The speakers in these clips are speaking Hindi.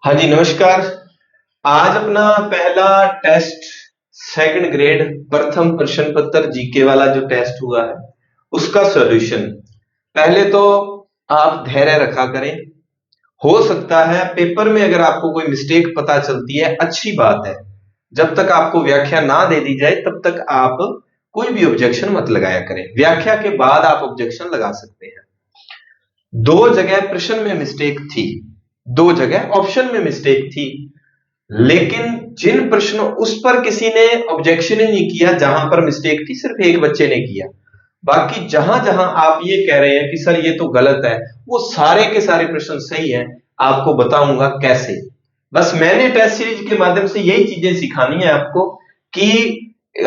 हाँ जी, नमस्कार। आज अपना पहला टेस्ट सेकंड ग्रेड प्रथम प्रश्न पत्र जीके वाला जो टेस्ट हुआ है उसका सॉल्यूशन। पहले तो आप धैर्य रखा करें। हो सकता है पेपर में अगर आपको कोई मिस्टेक पता चलती है, अच्छी बात है। जब तक आपको व्याख्या ना दे दी जाए तब तक आप कोई भी ऑब्जेक्शन मत लगाया करें। व्याख्या के बाद आप ऑब्जेक्शन लगा सकते हैं। दो जगह प्रश्न में मिस्टेक थी, दो जगह ऑप्शन में मिस्टेक थी, लेकिन जिन प्रश्नों उस पर किसी ने ऑब्जेक्शन ही नहीं किया, जहां पर मिस्टेक थी सिर्फ एक बच्चे ने किया। बाकी जहां जहां आप ये कह रहे हैं कि सर ये तो गलत है, वो सारे के सारे प्रश्न सही हैं। आपको बताऊंगा कैसे। बस मैंने टेस्ट सीरीज के माध्यम से यही चीजें सिखानी है आपको कि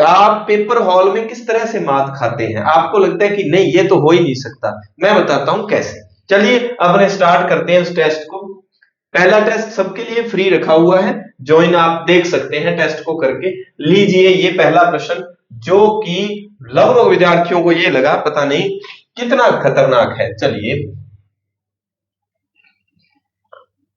आप पेपर हॉल में किस तरह से मात खाते हैं। आपको लगता है कि नहीं ये तो हो ही नहीं सकता, मैं बताता हूं कैसे। चलिए अब स्टार्ट करते हैं उस टेस्ट को। पहला टेस्ट सबके लिए फ्री रखा हुआ है, ज्वाइन आप देख सकते हैं टेस्ट को करके। लीजिए ये पहला प्रश्न, जो कि लगभग विद्यार्थियों को ये लगा पता नहीं कितना खतरनाक है। चलिए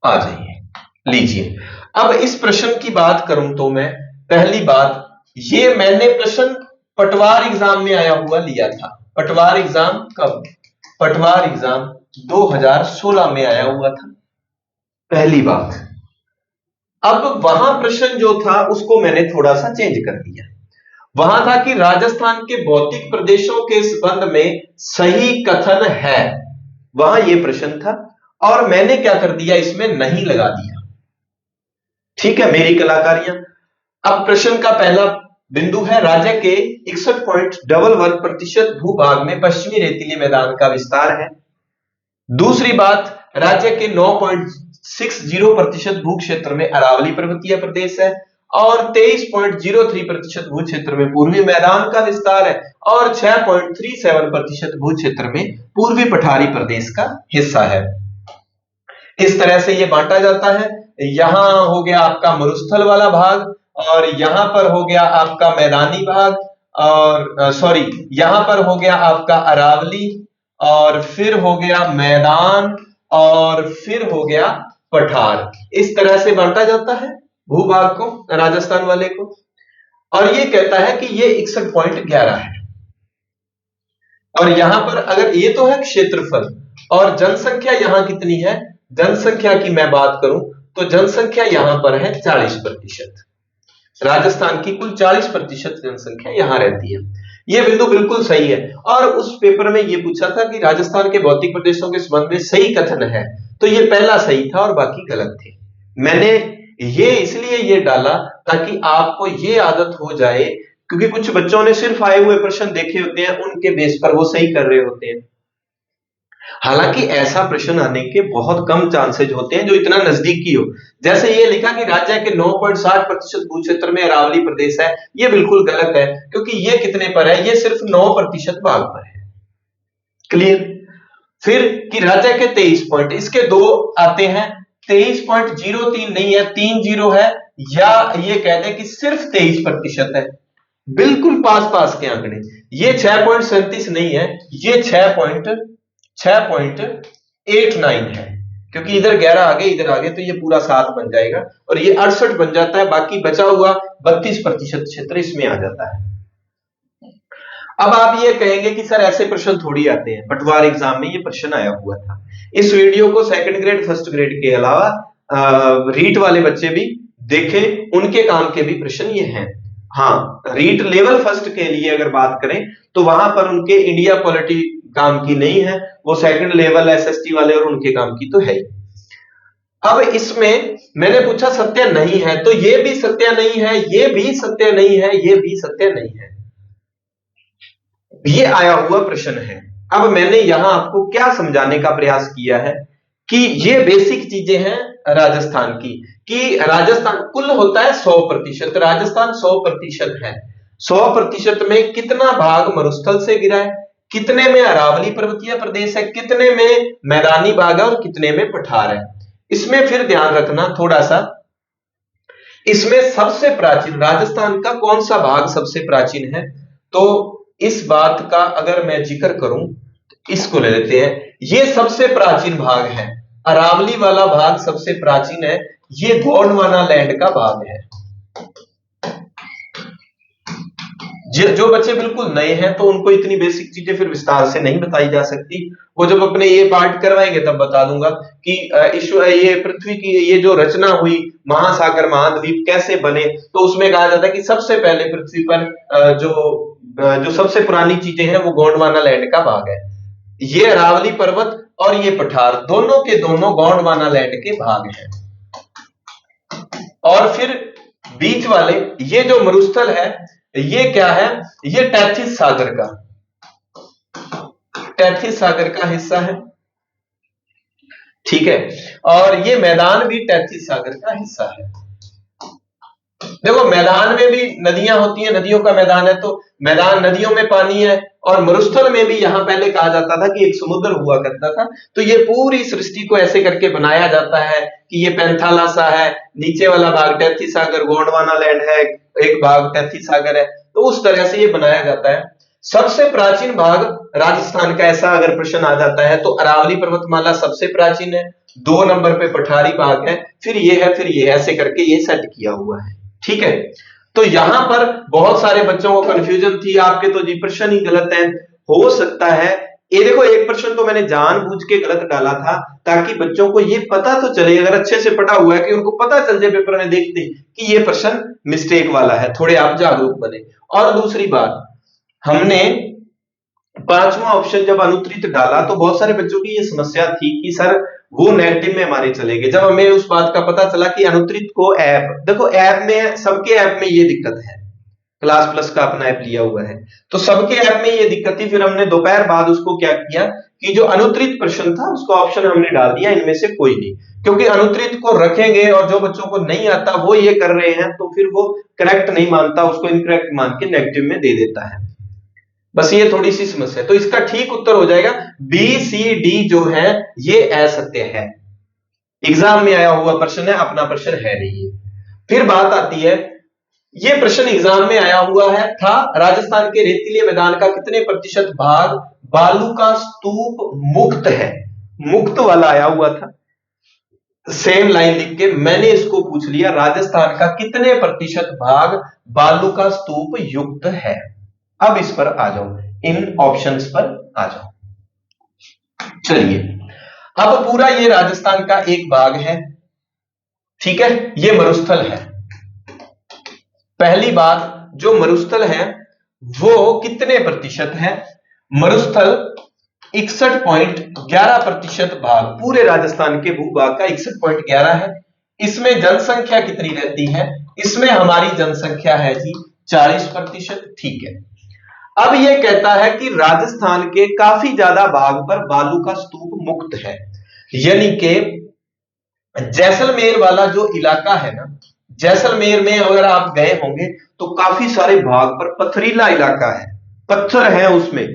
आ जाइए, लीजिए। अब इस प्रश्न की बात करूं तो मैं पहली बात, ये मैंने प्रश्न पटवार एग्जाम में आया हुआ लिया था। पटवार एग्जाम कब? पटवार एग्जाम 2016 में आया हुआ था, पहली बात। अब वहां प्रश्न जो था उसको मैंने थोड़ा सा चेंज कर दिया। वहां था कि राजस्थान के भौतिक प्रदेशों के संबंध में सही कथन है, वहां यह प्रश्न था। और मैंने क्या कर दिया, इसमें नहीं लगा दिया। ठीक है, मेरी कलाकारियां। अब प्रश्न का पहला बिंदु है, राज्य के 61.11% भूभाग में पश्चिमी रेतीले मैदान का विस्तार है। दूसरी बात, राज्य के 9.60% भू क्षेत्र में अरावली पर्वतीय प्रदेश है और 23.03% भू क्षेत्र में पूर्वी मैदान का विस्तार है और 6.37% भू क्षेत्र में पूर्वी पठारी प्रदेश का हिस्सा है। इस तरह से यह बांटा जाता है। यहां हो गया आपका मरुस्थल वाला भाग और यहां पर हो गया आपका मैदानी भाग, और सॉरी यहां पर हो गया आपका अरावली, और फिर हो गया मैदान, और फिर हो गया पठार। इस तरह से बांटा जाता है भूभाग को, राजस्थान वाले को। और ये कहता है कि ये 61.11 है। और यहां पर अगर ये तो है क्षेत्रफल, और जनसंख्या यहां कितनी है, जनसंख्या की मैं बात करूं तो जनसंख्या यहां पर है 40%। राजस्थान की कुल 40% जनसंख्या यहां रहती है। यह बिंदु बिल्कुल सही है। और उस पेपर में यह पूछा था कि राजस्थान के भौतिक प्रदेशों के संबंध में सही कथन है, तो यह पहला सही था और बाकी गलत थे। मैंने ये इसलिए ये डाला ताकि आपको ये आदत हो जाए, क्योंकि कुछ बच्चों ने सिर्फ आए हुए प्रश्न देखे होते हैं, उनके बेस पर वो सही कर रहे होते हैं। हालांकि ऐसा प्रश्न आने के बहुत कम चांसेज होते हैं जो इतना नजदीकी हो। जैसे ये लिखा कि राज्य के 9.60% भू क्षेत्र में अरावली प्रदेश है, ये बिल्कुल गलत है, क्योंकि ये कितने पर है, ये सिर्फ 9% भाग पर है। क्लियर? फिर कि राज्य के 23 पॉइंट, इसके दो आते हैं, 23.03 नहीं है, 30 है, या ये कह दें कि सिर्फ 23% है। बिल्कुल पास पास के आंकड़े। ये 6.37 नहीं है, ये 6.89 है, क्योंकि इधर 11 आगे इधर आगे तो ये पूरा 7 बन जाएगा और ये 68 बन जाता है। बाकी बचा हुआ 32% क्षेत्र इसमें आ जाता है। अब आप ये कहेंगे कि सर ऐसे प्रश्न थोड़ी आते हैं, पटवार एग्जाम में ये प्रश्न आया हुआ था। इस वीडियो को सेकंड ग्रेड फर्स्ट ग्रेड के अलावा रीट वाले बच्चे भी देखें, उनके काम के भी प्रश्न ये हैं। हाँ, रीट लेवल फर्स्ट के लिए अगर बात करें तो वहां पर उनके इंडिया पॉलिटी काम की नहीं है, वो सेकंड लेवल एसएसटी वाले और उनके काम की तो है ही। अब इसमें मैंने पूछा सत्य नहीं है, तो ये भी सत्य नहीं है, ये भी सत्य नहीं है, ये भी सत्य नहीं है, ये आया हुआ प्रश्न है। अब मैंने यहां आपको क्या समझाने का प्रयास किया है कि ये बेसिक चीजें हैं राजस्थान की, कि राजस्थान कुल होता है 100%, राजस्थान 100% है। 100% में कितना भाग मरुस्थल से गिरा है, कितने में अरावली पर्वतीय प्रदेश है, कितने में मैदानी भाग है और कितने में पठार है। इसमें फिर ध्यान रखना थोड़ा सा, इसमें सबसे प्राचीन राजस्थान का कौन सा भाग सबसे प्राचीन है, तो इस बात का अगर मैं जिक्र करूं तो इसको ले लेते हैं। ये सबसे प्राचीन भाग है, अरावली वाला भाग सबसे प्राचीन है, ये गोंडवाना लैंड का भाग है। जो बच्चे बिल्कुल नए हैं तो उनको इतनी बेसिक चीजें फिर विस्तार से नहीं बताई जा सकती, वो जब अपने ये पार्ट करवाएंगे तब बता दूंगा कि ये पृथ्वी की ये जो रचना हुई, महासागर महाद्वीप कैसे बने, तो उसमें कहा जाता है कि सबसे पहले पृथ्वी पर जो सबसे पुरानी चीजें हैं वो गोंडवाना लैंड का भाग है। ये अरावली पर्वत और ये पठार दोनों के दोनों गोंडवाना लैंड के भाग हैं। और फिर बीच वाले ये जो मरुस्थल है ये क्या है, ये टैथिस सागर का हिस्सा है, ठीक है। और ये मैदान भी टैथिस सागर का हिस्सा है। देखो मैदान में भी नदियां होती हैं, नदियों का मैदान है, तो मैदान नदियों में पानी है, और मरुस्थल में भी यहां पहले कहा जाता था कि एक समुद्र हुआ करता था। तो ये पूरी सृष्टि को ऐसे करके बनाया जाता है कि ये पैंथाला सा है, नीचे वाला भाग टैथिस सागर गोंडवाना लैंड है, एक भाग टैथिस सागर है, तो उस तरह से ये बनाया जाता है। सबसे प्राचीन भाग राजस्थान का, ऐसा अगर प्रश्न आ जाता है तो अरावली पर्वतमाला सबसे प्राचीन है, 2 नंबर पे पठारी भाग है, फिर ये है, फिर ये, ऐसे करके ये सेट किया हुआ है, ठीक है। तो यहां पर बहुत सारे बच्चों को कंफ्यूजन थी, आपके तो जी प्रश्न ही गलत है, हो सकता है ये देखो एक प्रश्न तो मैंने जानबूझ के गलत डाला था ताकि बच्चों को ये पता तो चले, अगर अच्छे से पढ़ा हुआ है कि उनको पता चल जाए पेपर में देखते कि ये प्रश्न मिस्टेक वाला है, थोड़े आप जागरूक बने। और दूसरी बात, हमने 5वां ऑप्शन जब अनुत्तरित डाला तो बहुत सारे बच्चों की ये समस्या थी कि सर वो नेगेटिव में हमारे चले गए। जब हमें उस बात का पता चला कि अनुत्तरित को ऐप, देखो ऐप में, सबके ऐप में ये दिक्कत है, क्लास प्लस का अपना ऐप लिया हुआ है तो सबके ऐप में ये दिक्कत थी, फिर हमने दोपहर बाद उसको क्या किया कि जो अनुत्तरित प्रश्न था उसका ऑप्शन हमने डाल दिया इनमें से कोई नहीं, क्योंकि अनुत्तरित को रखेंगे और जो बच्चों को नहीं आता वो ये कर रहे हैं तो फिर वो करेक्ट नहीं मानता, उसको इनकरेक्ट मान के नेगेटिव में दे देता है। बस ये थोड़ी सी समस्या है, तो इसका ठीक उत्तर हो जाएगा बी सी डी जो है ये असत्य है, एग्जाम में आया हुआ प्रश्न है, अपना प्रश्न है नहीं है। फिर बात आती है, ये प्रश्न एग्जाम में आया हुआ है था, राजस्थान के रेतीले मैदान का कितने प्रतिशत भाग बालू का स्तूप मुक्त है, मुक्त वाला आया हुआ था, सेम लाइन लिख के मैंने इसको पूछ लिया, राजस्थान का कितने प्रतिशत भाग बालू का स्तूप युक्त है। अब इस पर आ जाओ, इन ऑप्शंस पर आ जाओ। चलिए अब पूरा ये राजस्थान का एक भाग है, ठीक है, ये मरुस्थल है। पहली बात, जो मरुस्थल है वो कितने प्रतिशत है, मरुस्थल 61.11% भाग पूरे राजस्थान के भूभाग का 61.11 है। इसमें जनसंख्या कितनी रहती है, इसमें हमारी जनसंख्या है जी 40%, ठीक है। अब यह कहता है कि राजस्थान के काफी ज्यादा भाग पर बालू का स्तूप मुक्त है, यानी कि जैसलमेर वाला जो इलाका है ना, जैसलमेर में अगर आप गए होंगे तो काफी सारे भाग पर पथरीला इलाका है, पत्थर है उसमें,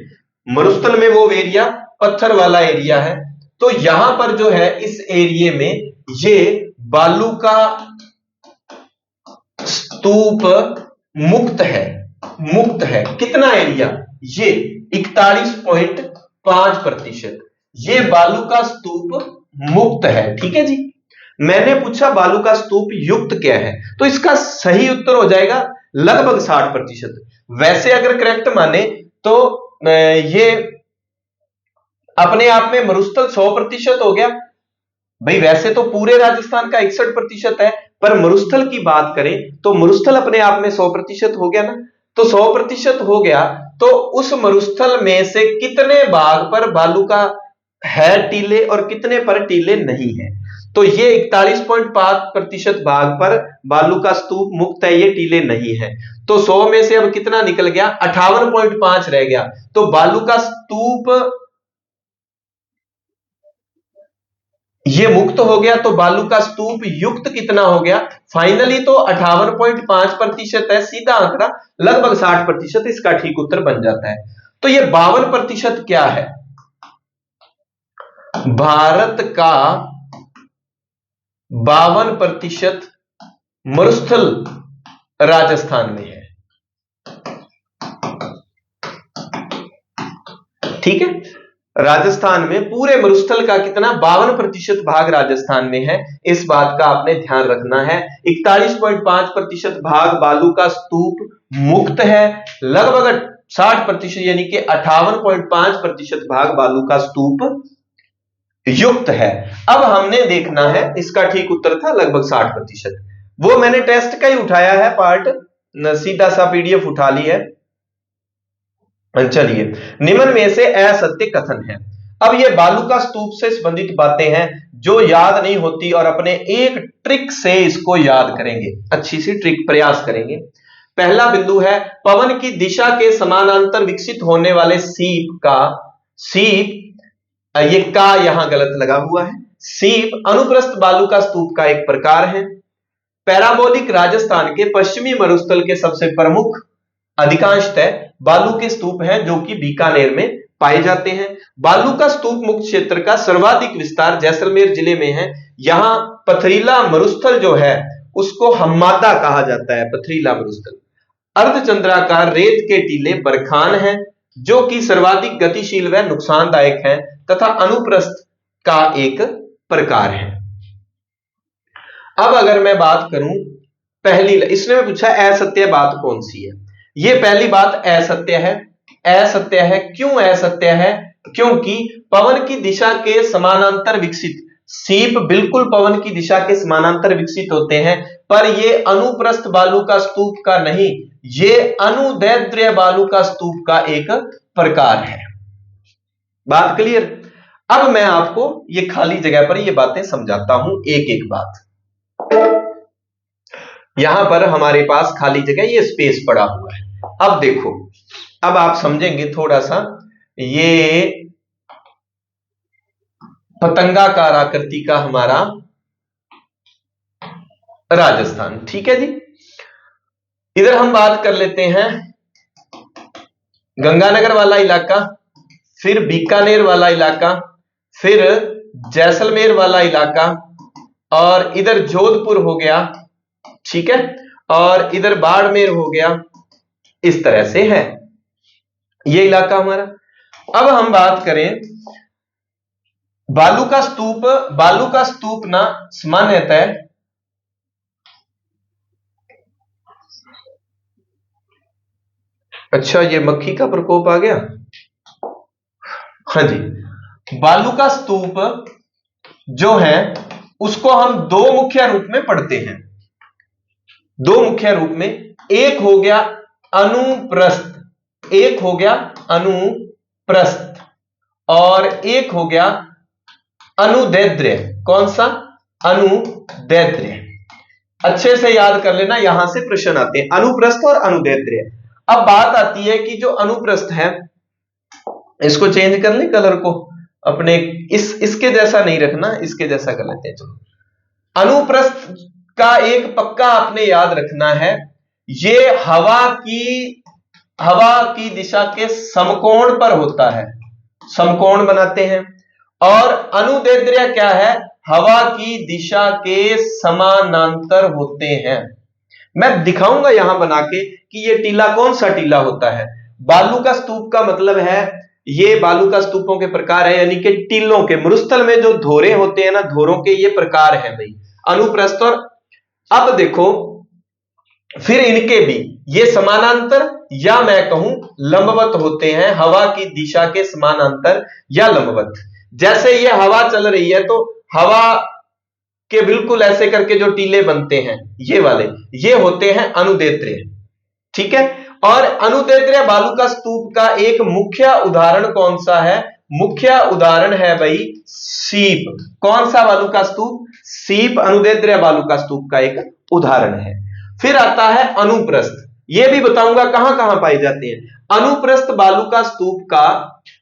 मरुस्थल में वो एरिया पत्थर वाला एरिया है, तो यहां पर जो है इस एरिया में ये बालू का स्तूप मुक्त है, मुक्त है। कितना एरिया, ये 41.5%, ये बालू का स्तूप मुक्त है, ठीक है जी। मैंने पूछा बालू का स्तूप युक्त क्या है, तो इसका सही उत्तर हो जाएगा लगभग 60%। वैसे अगर करेक्ट माने तो ये अपने आप में मरुस्थल 100% हो गया भाई, वैसे तो पूरे राजस्थान का 61% है, पर मरुस्थल की बात करें तो मरुस्थल अपने आप में 100% हो गया ना, तो 100% हो गया, तो उस मरुस्थल में से कितने भाग पर बालू का है टीले और कितने पर टीले नहीं है, तो ये 41.5% भाग पर बालू का स्तूप मुक्त है, ये टीले नहीं है, तो 100 में से अब कितना निकल गया, 58.5 रह गया, तो बालू का स्तूप ये मुक्त हो गया, तो बालू का स्तूप युक्त कितना हो गया, फाइनली तो 58.5% है, सीधा आंकड़ा लगभग 60%, इसका ठीक उत्तर बन जाता है। तो ये 52% क्या है, भारत का 52% मरुस्थल राजस्थान में है, ठीक है। राजस्थान में पूरे मरुस्थल का कितना 52% भाग राजस्थान में है, इस बात का आपने ध्यान रखना है। 41.5% भाग बालू का स्तूप मुक्त है, लगभग 60% यानी कि 58.5% भाग बालू का स्तूप युक्त है। अब हमने देखना है, इसका ठीक उत्तर था लगभग 60%। वो मैंने टेस्ट का ही उठाया है पार्ट, सीधा सा पीडीएफ उठा ली है। चलिए, निम्न में से असत्य कथन है। अब ये बालू का स्तूप से संबंधित बातें हैं जो याद नहीं होती और अपने एक ट्रिक से इसको याद करेंगे, अच्छी सी ट्रिक प्रयास करेंगे। पहला बिंदु है, पवन की दिशा के समानांतर विकसित होने वाले सीप का, सीप, ये का यहां गलत लगा हुआ है, सीप अनुप्रस्थ बालू का स्तूप का एक प्रकार है। पैराबोलिक राजस्थान के पश्चिमी मरुस्थल के सबसे प्रमुख अधिकांशतः बालू के स्तूप हैं जो कि बीकानेर में पाए जाते हैं। बालू का स्तूप मुक्त क्षेत्र का सर्वाधिक विस्तार जैसलमेर जिले में है। यहां पथरीला मरुस्थल जो है उसको हम्मादा कहा जाता है, पथरीला मरुस्थल। अर्धचंद्राकार रेत के टीले बरखान हैं जो कि सर्वाधिक गतिशील व नुकसानदायक हैं तथा अनुप्रस्थ का एक प्रकार है। अब अगर मैं बात करूं पहली, इसने पूछा असत्य बात कौन सी है, ये पहली बात असत्य है। असत्य है, क्यों असत्य है? क्योंकि पवन की दिशा के समानांतर विकसित सीप बिल्कुल पवन की दिशा के समानांतर विकसित होते हैं, पर ये अनुप्रस्थ बालू का स्तूप का नहीं, ये अनुदैर्ध्य बालू का स्तूप का एक प्रकार है। बात क्लियर? अब मैं आपको ये खाली जगह पर ये बातें समझाता हूं, एक एक बात। यहां पर हमारे पास खाली जगह ये स्पेस पड़ा हुआ है। अब देखो, अब आप समझेंगे थोड़ा सा, ये पतंगाकार आकृति का हमारा राजस्थान, ठीक है जी। इधर हम बात कर लेते हैं गंगानगर वाला इलाका, फिर बीकानेर वाला इलाका, फिर जैसलमेर वाला इलाका, और इधर जोधपुर हो गया, ठीक है, और इधर बाड़मेर हो गया, इस तरह से है ये इलाका हमारा। अब हम बात करें बालू का स्तूप। बालू का स्तूप ना सामान्यतः अच्छा, ये मक्खी का प्रकोप आ गया। हाँ जी, बालू का स्तूप जो है उसको हम दो मुख्य रूप में पढ़ते हैं, दो मुख्य रूप में। एक हो गया अनुप्रस्थ, एक हो गया अनुप्रस्थ, और एक हो गया अनुदैर्ध्य। कौन सा? अनुदैर्ध्य। अच्छे से याद कर लेना, यहां से प्रश्न आते हैं, अनुप्रस्थ और अनुदैर्ध्य। अब बात आती है कि जो अनुप्रस्थ है, इसको चेंज कर ले कलर को अपने, इसके जैसा नहीं रखना, इसके जैसा कर लेते हैं। चलो, अनुप्रस्थ का एक पक्का आपने याद रखना है, ये हवा की दिशा के समकोण पर होता है, समकोण बनाते हैं। और अनुदैर्ध्य क्या है? हवा की दिशा के समानांतर होते हैं। मैं दिखाऊंगा यहां बना के कि ये टीला कौन सा टीला होता है। बालू का स्तूप का मतलब है, ये बालू का स्तूपों के प्रकार है, यानी कि टीलों के, मरुस्थल में जो धोरे होते हैं ना, धोरों के ये प्रकार है भाई, अनुप्रस्थ। और अब देखो, फिर इनके भी ये समानांतर या मैं कहूं लंबवत होते हैं, हवा की दिशा के समानांतर या लंबवत। जैसे ये हवा चल रही है तो हवा के बिल्कुल ऐसे करके जो टीले बनते हैं, ये वाले, ये होते हैं अनुदैर्ध्य, ठीक है। और अनुदैर्ध्य बालू का स्तूप का एक मुख्य उदाहरण कौन सा है? मुख्य उदाहरण है भाई सीप। कौन सा बालू का स्तूप? सीप अनुदैर्ध्य बालू का स्तूप का एक उदाहरण है। फिर आता है अनुप्रस्थ, ये भी बताऊंगा कहां कहां पाए जाते हैं। अनुप्रस्थ बालू का स्तूप का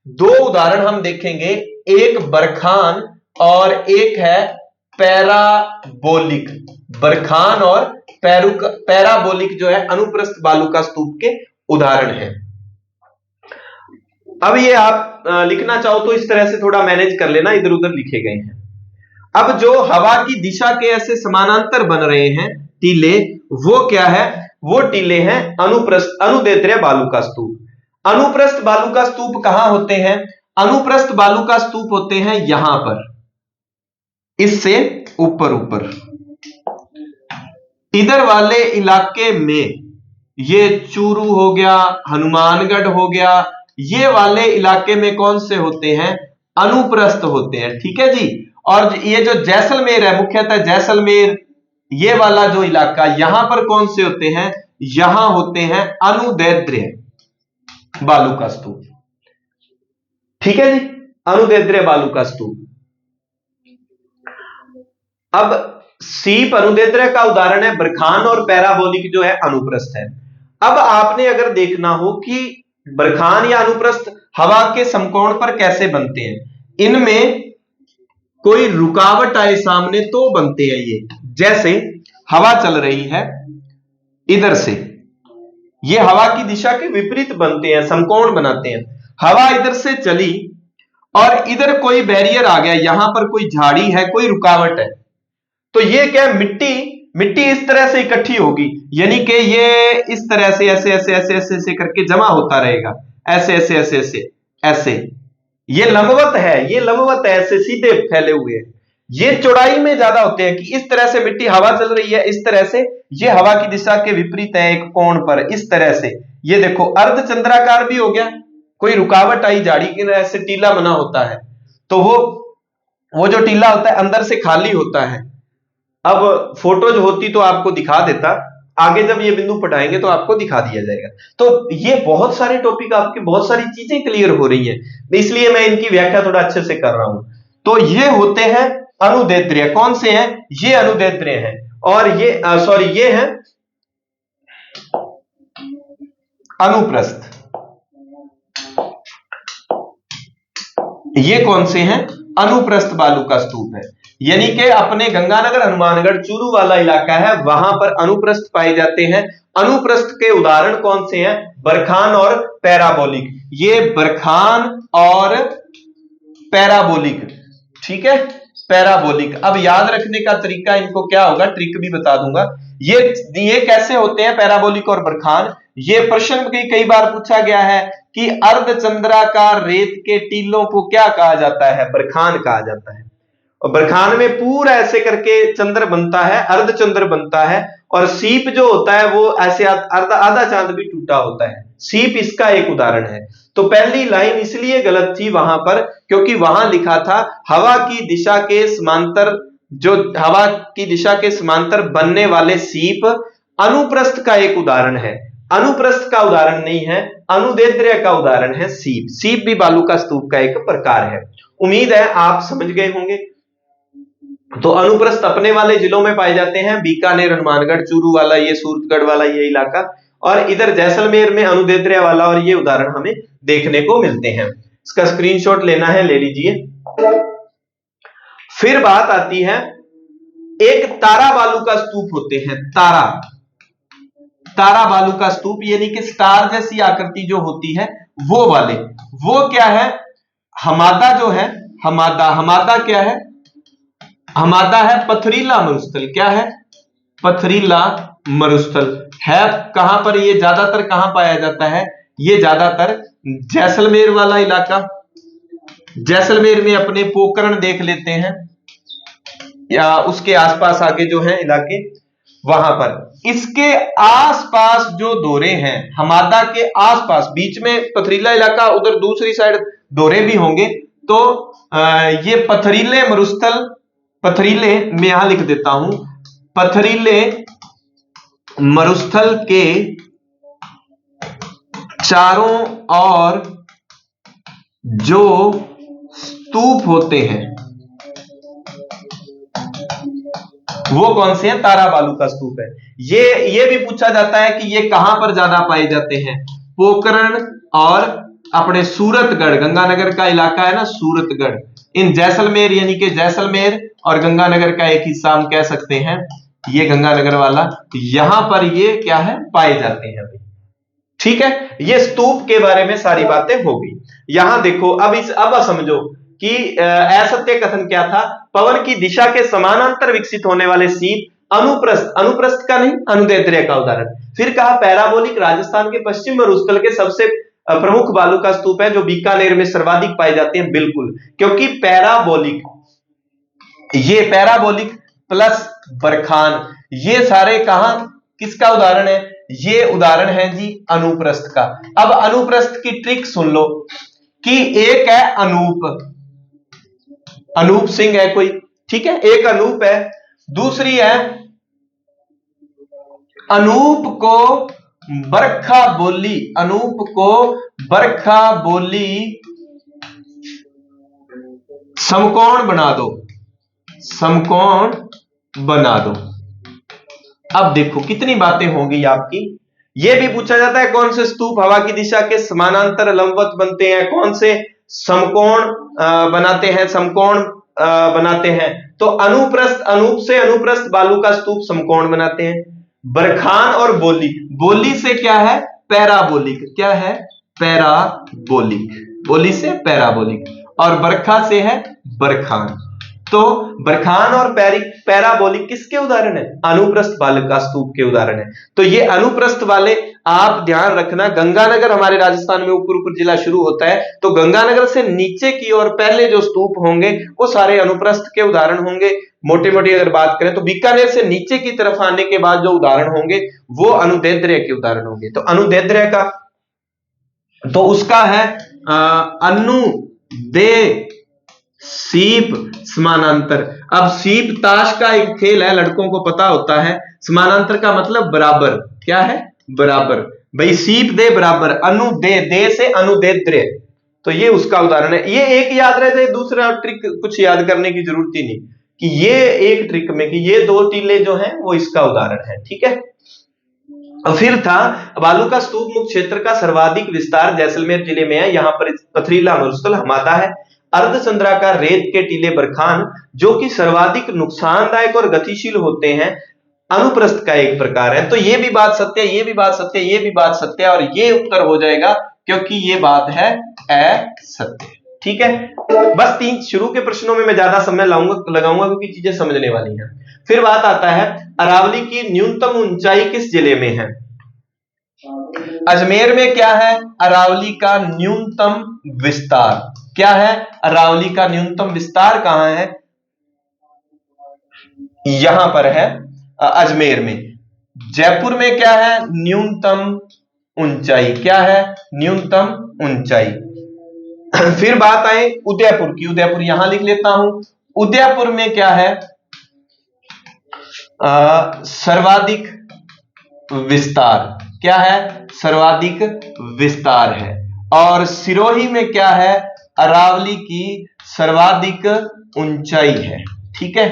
दो उदाहरण हम देखेंगे, एक बरखान और एक है पैराबोलिक। बरखान और पैराबोलिक जो है अनुप्रस्थ बालू का स्तूप के उदाहरण है। अब ये आप लिखना चाहो तो इस तरह से थोड़ा मैनेज कर लेना, इधर उधर लिखे गए हैं। अब जो हवा की दिशा के ऐसे समानांतर बन रहे हैं टीले, वो क्या है? वो टीले हैं अनुदैर्ध्य बालू का स्तूप। अनुप्रस्थ बालू का स्तूप कहां होते हैं? अनुप्रस्थ बालू का स्तूप होते हैं यहां पर, इससे ऊपर ऊपर। इधर वाले इलाके में ये चूरू हो गया, हनुमानगढ़ हो गया, ये वाले इलाके में कौन से होते हैं? अनुप्रस्थ होते हैं। ठीक है जी। और ये जो जैसलमेर है, मुख्यतः जैसलमेर, ये वाला जो इलाका, यहां पर कौन से होते हैं? यहां होते हैं अनुदैर्ध्य बालू का स्तूप। ठीक है जी, अनुदैर्ध्य बालू का स्तूप। अब सीप अनुदैर्ध्य का उदाहरण है, बरखान और पैराबोलिक जो है अनुप्रस्थ है। अब आपने अगर देखना हो कि बरखान या अनुप्रस्थ हवा के समकोण पर कैसे बनते हैं, इनमें कोई रुकावट आए सामने तो बनते हैं ये। जैसे हवा चल रही है इधर से, ये हवा की दिशा के विपरीत बनते हैं, समकोण बनाते हैं। हवा इधर से चली और इधर कोई बैरियर आ गया, यहां पर कोई झाड़ी है, कोई रुकावट है, तो ये क्या है? मिट्टी इस तरह से इकट्ठी होगी, यानी कि ये इस तरह से ऐसे ऐसे ऐसे ऐसे ऐसे करके जमा होता रहेगा, ऐसे ऐसे ऐसे ऐसे ऐसे। ये लंबवत है, ये लंबवत है, ऐसे सीधे फैले हुए हैं। ये चौड़ाई में ज्यादा होते हैं कि इस तरह से मिट्टी, हवा चल रही है इस तरह से, ये हवा की दिशा के विपरीत है एक कोण पर, इस तरह से। ये देखो अर्धचंद्राकार भी हो गया, कोई रुकावट आई झाड़ी की तरह से, टीला बना होता है, तो वो जो टीला होता है अंदर से खाली होता है। अब फोटोज होती तो आपको दिखा देता, आगे जब ये बिंदु पढ़ाएंगे तो आपको दिखा दिया जाएगा। तो ये बहुत सारे टॉपिक, आपके बहुत सारी चीजें क्लियर हो रही हैं, इसलिए मैं इनकी व्याख्या थोड़ा अच्छे से कर रहा हूं। तो ये होते हैं अनुदैर्ध्य। कौन से हैं? ये अनुदैर्ध्य हैं, और ये सॉरी, ये हैं अनुप्रस्थ। ये कौन से हैं? अनुप्रस्थ बालू का स्तूप है। यानी कि अपने गंगानगर, हनुमानगढ़, चूरू वाला इलाका है, वहां पर अनुप्रस्थ पाए जाते हैं। अनुप्रस्थ के उदाहरण कौन से हैं? बरखान और पैराबोलिक। ये बरखान और पैराबोलिक, ठीक है, पैराबोलिक। अब याद रखने का तरीका इनको क्या होगा, ट्रिक भी बता दूंगा। ये कैसे होते हैं पैराबोलिक और बरखान? ये प्रश्न भी कई बार पूछा गया है कि अर्धचंद्राकार रेत के टीलों को क्या कहा जाता है? बरखान कहा जाता है। और बरखान में पूरा ऐसे करके चंद्र बनता है, अर्धचंद्र बनता है, और सीप जो होता है वो ऐसे आधा चांद भी टूटा होता है। सीप इसका एक उदाहरण है। तो पहली लाइन इसलिए गलत थी वहां पर, क्योंकि वहां लिखा था हवा की दिशा के समांतर, जो हवा की दिशा के समांतर बनने वाले सीप अनुप्रस्थ का एक उदाहरण है। अनुप्रस्थ का उदाहरण नहीं है, अनुदैर्ध्य का उदाहरण है सीप। सीप भी बालू का स्तूप का एक प्रकार है। उम्मीद है आप समझ गए होंगे। तो अनुप्रस्थ अपने वाले जिलों में पाए जाते हैं, बीकानेर, हनुमानगढ़, चूरू वाला, ये सूरतगढ़ वाला ये इलाका, और इधर जैसलमेर में अनुदैर्ध्य वाला, और ये उदाहरण हमें देखने को मिलते हैं। इसका स्क्रीनशॉट लेना है, ले लीजिए। फिर बात आती है, एक तारा बालू का स्तूप होते हैं। तारा बालू का स्तूप, यानी कि स्टार जैसी आकृति जो होती है वो वाले, वो क्या है? हमादा जो है, हमादा क्या है? हमादा है पथरीला मरुस्थल। क्या है? पथरीला मरुस्थल है। कहां पर ये ज्यादातर कहां पाया जाता है? ये ज्यादातर जैसलमेर वाला इलाका, जैसलमेर में अपने पोकरण देख लेते हैं, या उसके आसपास आगे जो है इलाके, वहां पर। इसके आसपास जो दौरे हैं, हमादा के आसपास, बीच में पथरीला इलाका, उधर दूसरी साइड दौरे भी होंगे। तो ये पथरीले मरुस्थल, पथरीले मैं यहां लिख देता हूं, पथरीले मरुस्थल के चारों ओर जो स्तूप होते हैं वो कौन से हैं? तारा बालू का स्तूप है। ये भी पूछा जाता है कि ये कहां पर ज्यादा पाए जाते हैं? पोकरण और अपने सूरतगढ़, गंगानगर का इलाका है ना, सूरतगढ़, इन जैसलमेर, यानी कि जैसलमेर और गंगानगर का एक हिस्सा हम कह सकते हैं, ये गंगानगर वाला, यहां पर ये क्या है? पाए जाते हैं। ठीक है, ये स्तूप के बारे में सारी बातें हो गई। यहां देखो, अब समझो कि असत्य कथन क्या था? पवन की दिशा के समानांतर विकसित होने वाले सीप अनुप्रस्थ का नहीं, अनुदैर्ध्य का उदाहरण। फिर कहा पैराबोलिक राजस्थान के पश्चिम मरुस्थल के सबसे प्रमुख बालू का स्तूप है जो बीकानेर में सर्वाधिक पाए जाते हैं? बिल्कुल, क्योंकि ये पैराबोलिक प्लस बरखान, ये सारे कहां किसका उदाहरण है? ये उदाहरण है जी अनुप्रस्थ का। अब अनुप्रस्थ की ट्रिक सुन लो कि एक है अनूप सिंह है कोई, ठीक है, एक अनूप है, दूसरी है अनूप को बरखा बोली समकोण बना दो। अब देखो कितनी बातें होंगी आपकी। यह भी पूछा जाता है कौन से स्तूप हवा की दिशा के समानांतर लंबवत बनते हैं, कौन से समकोण बनाते हैं। तो अनूप से अनुप्रस्थ बालू का स्तूप समकोण बनाते हैं। बरखान और बोली से क्या है? पैराबोलिक। क्या है? पैराबोलिक। बोली से पैराबोलिक, और बरखा से है बरखान। तो बरखान और पैराबोलिक किसके उदाहरण है? अनुप्रस्थ बालू का स्तूप के उदाहरण है। तो ये अनुप्रस्थ वाले आप ध्यान रखना। गंगानगर हमारे राजस्थान में ऊपर जिला शुरू होता है, तो गंगानगर से नीचे की ओर पहले जो स्तूप होंगे वो सारे अनुप्रस्थ के उदाहरण होंगे। मोटे मोटी अगर बात करें तो बीकानेर से नीचे की तरफ आने के बाद जो उदाहरण होंगे वो अनुदैर्ध्य के उदाहरण होंगे। तो अनुदैर्ध्य का तो उसका है अनुदे सीप समानांतर। अब सीप ताश का एक खेल है, लड़कों को पता होता है। समानांतर का मतलब बराबर। क्या है? बराबर। भाई सीप दे बराबर, दे से अनुदैर्ध्य, तो ये उसका उदाहरण है। ये एक याद रह जाए, दूसरा ट्रिक कुछ याद करने की जरूरत ही नहीं, कि ये एक ट्रिक में कि ये दो टीले जो हैं वो इसका उदाहरण है। ठीक है। फिर था बालू का स्तूप मुक्त क्षेत्र का सर्वाधिक विस्तार जैसलमेर जिले में है। यहां पर पथरीला मरुस्थल हमादा है। अर्धचंद्राकार रेत के टीले बरखान जो कि सर्वाधिक नुकसानदायक और गतिशील होते हैं, अनुप्रस्थ का एक प्रकार है। तो ये भी बात सत्य है, ये भी बात सत्य है, ये भी बात सत्य है, और ये उत्तर हो जाएगा क्योंकि ये बात है असत्य। ठीक है। बस तीन शुरू के प्रश्नों में मैं ज्यादा समय लगाऊंगा क्योंकि चीजें समझने वाली हैं। फिर बात आता है अरावली की न्यूनतम ऊंचाई किस जिले में है? अजमेर में। क्या है? अरावली का न्यूनतम विस्तार। क्या है? अरावली का न्यूनतम विस्तार कहां है? यहां पर है अजमेर में। जयपुर में क्या है? न्यूनतम ऊंचाई। क्या है? न्यूनतम ऊंचाई। फिर बात आए उदयपुर की। उदयपुर यहां लिख लेता हूं। उदयपुर में क्या है? सर्वाधिक विस्तार। क्या है? सर्वाधिक विस्तार है। और सिरोही में क्या है? अरावली की सर्वाधिक ऊंचाई है। ठीक है।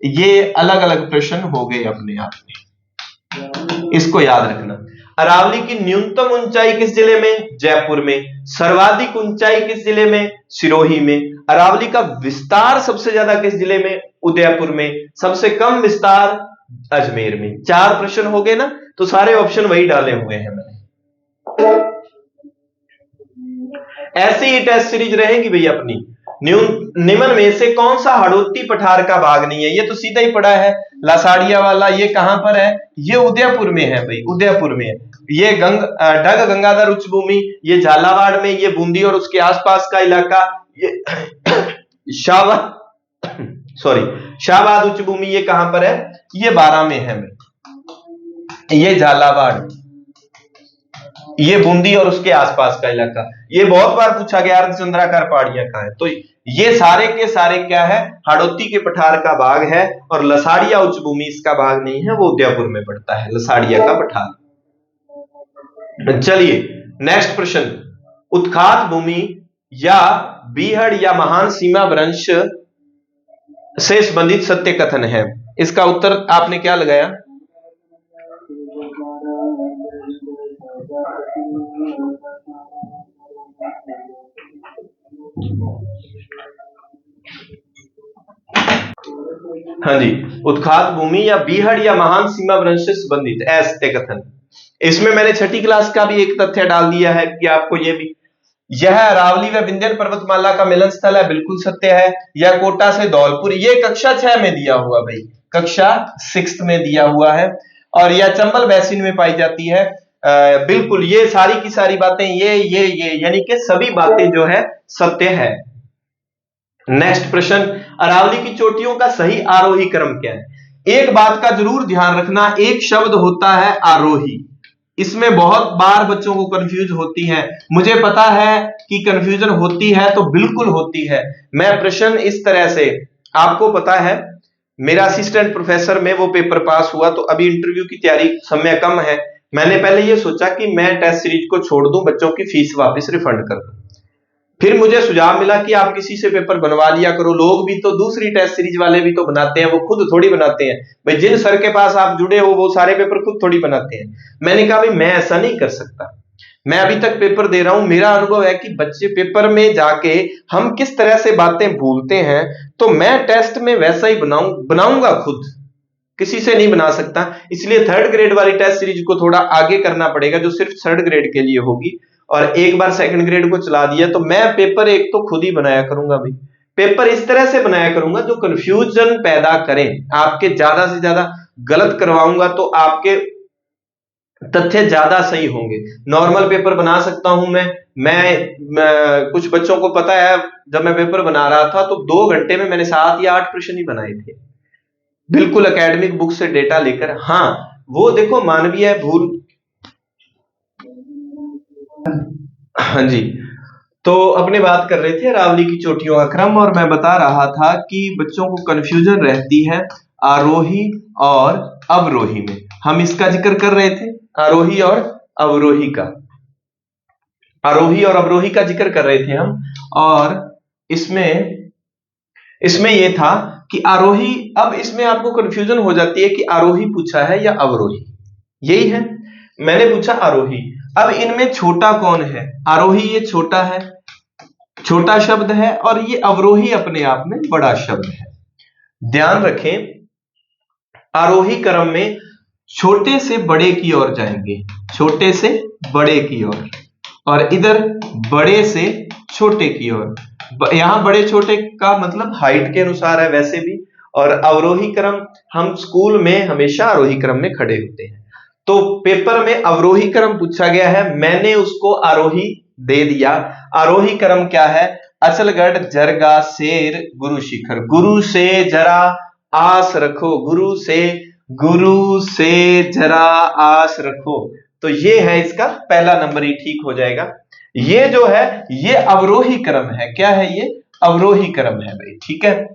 ये अलग अलग प्रश्न हो गए अपने आप में, इसको याद रखना। अरावली की न्यूनतम ऊंचाई किस जिले में? जयपुर में। सर्वाधिक ऊंचाई किस जिले में? सिरोही में। अरावली का विस्तार सबसे ज्यादा किस जिले में? उदयपुर में। सबसे कम विस्तार अजमेर में। 4 प्रश्न हो गए ना, तो सारे ऑप्शन वही डाले हुए हैं मैंने। ऐसी ही टेस्ट सीरीज रहेगी भाई अपनी। निम्न में से कौन सा हाड़ौती पठार का भाग नहीं है? ये तो सीधा ही पड़ा है, लासाड़िया वाला। ये कहां पर है? ये उदयपुर में है भाई, उदयपुर में है। ये डग गंगाधर उच्च भूमि, ये झालावाड़ में, ये बूंदी और उसके आसपास का इलाका, ये शाहबाद उच्च भूमि, ये कहां पर है? ये 12 में है भाई। ये झालावाड़, ये बूंदी और उसके आसपास का इलाका। ये बहुत बार पूछा गया अर्धचंद्राकार पहाड़ियां कहां है, तो ये सारे के सारे क्या है? हाड़ौती के पठार का भाग है। और लसाड़िया उच्च भूमि इसका भाग नहीं है, वो उदयपुर में पड़ता है, लसाड़िया का पठार। चलिए नेक्स्ट प्रश्न। उत्खात भूमि या बीहड़ या महान सीमा वृंश से संबंधित सत्य कथन है। इसका उत्तर आपने क्या लगाया? हाँ जी, उत्खात भूमि या बीहड़ या महान सीमा वृंश से संबंधित असत्य कथन। इसमें मैंने 6ठी क्लास का भी एक तथ्य डाल दिया है कि आपको ये भी, यह अरावली व विंध्य पर्वतमाला का मिलन स्थल है, बिल्कुल सत्य है। यह कोटा से धौलपुर, ये कक्षा 6 में दिया हुआ भाई, कक्षा 6 में दिया हुआ है। और यह चंबल बेसिन में पाई जाती है। बिल्कुल ये सारी की सारी बातें ये यानी कि सभी बातें जो है सत्य है। नेक्स्ट प्रश्न, अरावली की चोटियों का सही आरोही क्रम क्या है? एक बात का जरूर ध्यान रखना, एक शब्द होता है आरोही, इसमें बहुत बार बच्चों को कंफ्यूज होती है, मुझे पता है कि कंफ्यूजन होती है, तो बिल्कुल होती है। मैं प्रश्न इस तरह से, आपको पता है मेरा असिस्टेंट प्रोफेसर में वो पेपर पास हुआ, तो अभी इंटरव्यू की तैयारी समय कम है, मैंने पहले ये सोचा कि मैं टेस्ट सीरीज को छोड़ दूं, बच्चों की फीस वापस रिफंड कर दूं। फिर मुझे सुझाव मिला कि आप किसी से पेपर बनवा लिया करो, लोग भी तो दूसरी टेस्ट सीरीज वाले भी तो बनाते हैं, वो खुद थोड़ी बनाते हैं भाई, जिन सर के पास आप जुड़े हो वो सारे पेपर खुद थोड़ी बनाते हैं। मैंने कहा भाई मैं ऐसा नहीं कर सकता, मैं अभी तक पेपर दे रहा हूं, मेरा अनुभव है कि बच्चे पेपर में जाके हम किस तरह से बातें भूलते हैं, तो मैं टेस्ट में वैसा ही बनाऊंगा खुद, किसी से नहीं बना सकता। इसलिए थर्ड ग्रेड वाली टेस्ट सीरीज को थोड़ा आगे करना पड़ेगा, जो सिर्फ थर्ड ग्रेड के लिए होगी, और एक बार सेकंड ग्रेड को चला दिया तो मैं पेपर एक तो खुद ही बनाया करूंगा भाई, पेपर इस तरह से बनाया करूंगा जो कंफ्यूजन पैदा करें, आपके ज्यादा से ज्यादा गलत करवाऊंगा तो आपके तथ्य ज्यादा सही होंगे। नॉर्मल पेपर बना सकता हूं मैं कुछ बच्चों को पता है, जब मैं पेपर बना रहा था तो 2 घंटे में मैंने 7 या 8 प्रश्न ही बनाए थे, बिल्कुल एकेडमिक बुक से डेटा लेकर। हाँ वो देखो मानवीय भूल। हाँ जी, तो अपने बात कर रहे थे अरावली की चोटियों का क्रम, और मैं बता रहा था कि बच्चों को कंफ्यूजन रहती है आरोही और अवरोही में, हम इसका जिक्र कर रहे थे, आरोही और अवरोही का, आरोही और अवरोही का जिक्र कर रहे थे हम, और इसमें यह था कि आरोही, अब इसमें आपको कंफ्यूजन हो जाती है कि आरोही पूछा है या अवरोही, यही है, मैंने पूछा आरोही। अब इनमें छोटा कौन है? आरोही ये छोटा है, छोटा शब्द है, और ये अवरोही अपने आप में बड़ा शब्द है। ध्यान रखें, आरोही क्रम में छोटे से बड़े की ओर जाएंगे, छोटे से बड़े की ओर, और इधर बड़े से छोटे की ओर। यहां बड़े छोटे का मतलब हाइट के अनुसार है वैसे भी, और अवरोही क्रम, हम स्कूल में हमेशा आरोही क्रम में खड़े होते हैं, तो पेपर में अवरोही क्रम पूछा गया है, मैंने उसको आरोही दे दिया। आरोही क्रम क्या है? अचलगढ़, जरगा, शेर, गुरु शिखर। गुरु से जरा आस रखो, गुरु से जरा आस रखो, तो ये है इसका पहला नंबर ही ठीक हो जाएगा। ये जो है ये अवरोही क्रम है, क्या है ये? अवरोही क्रम है भाई, ठीक है।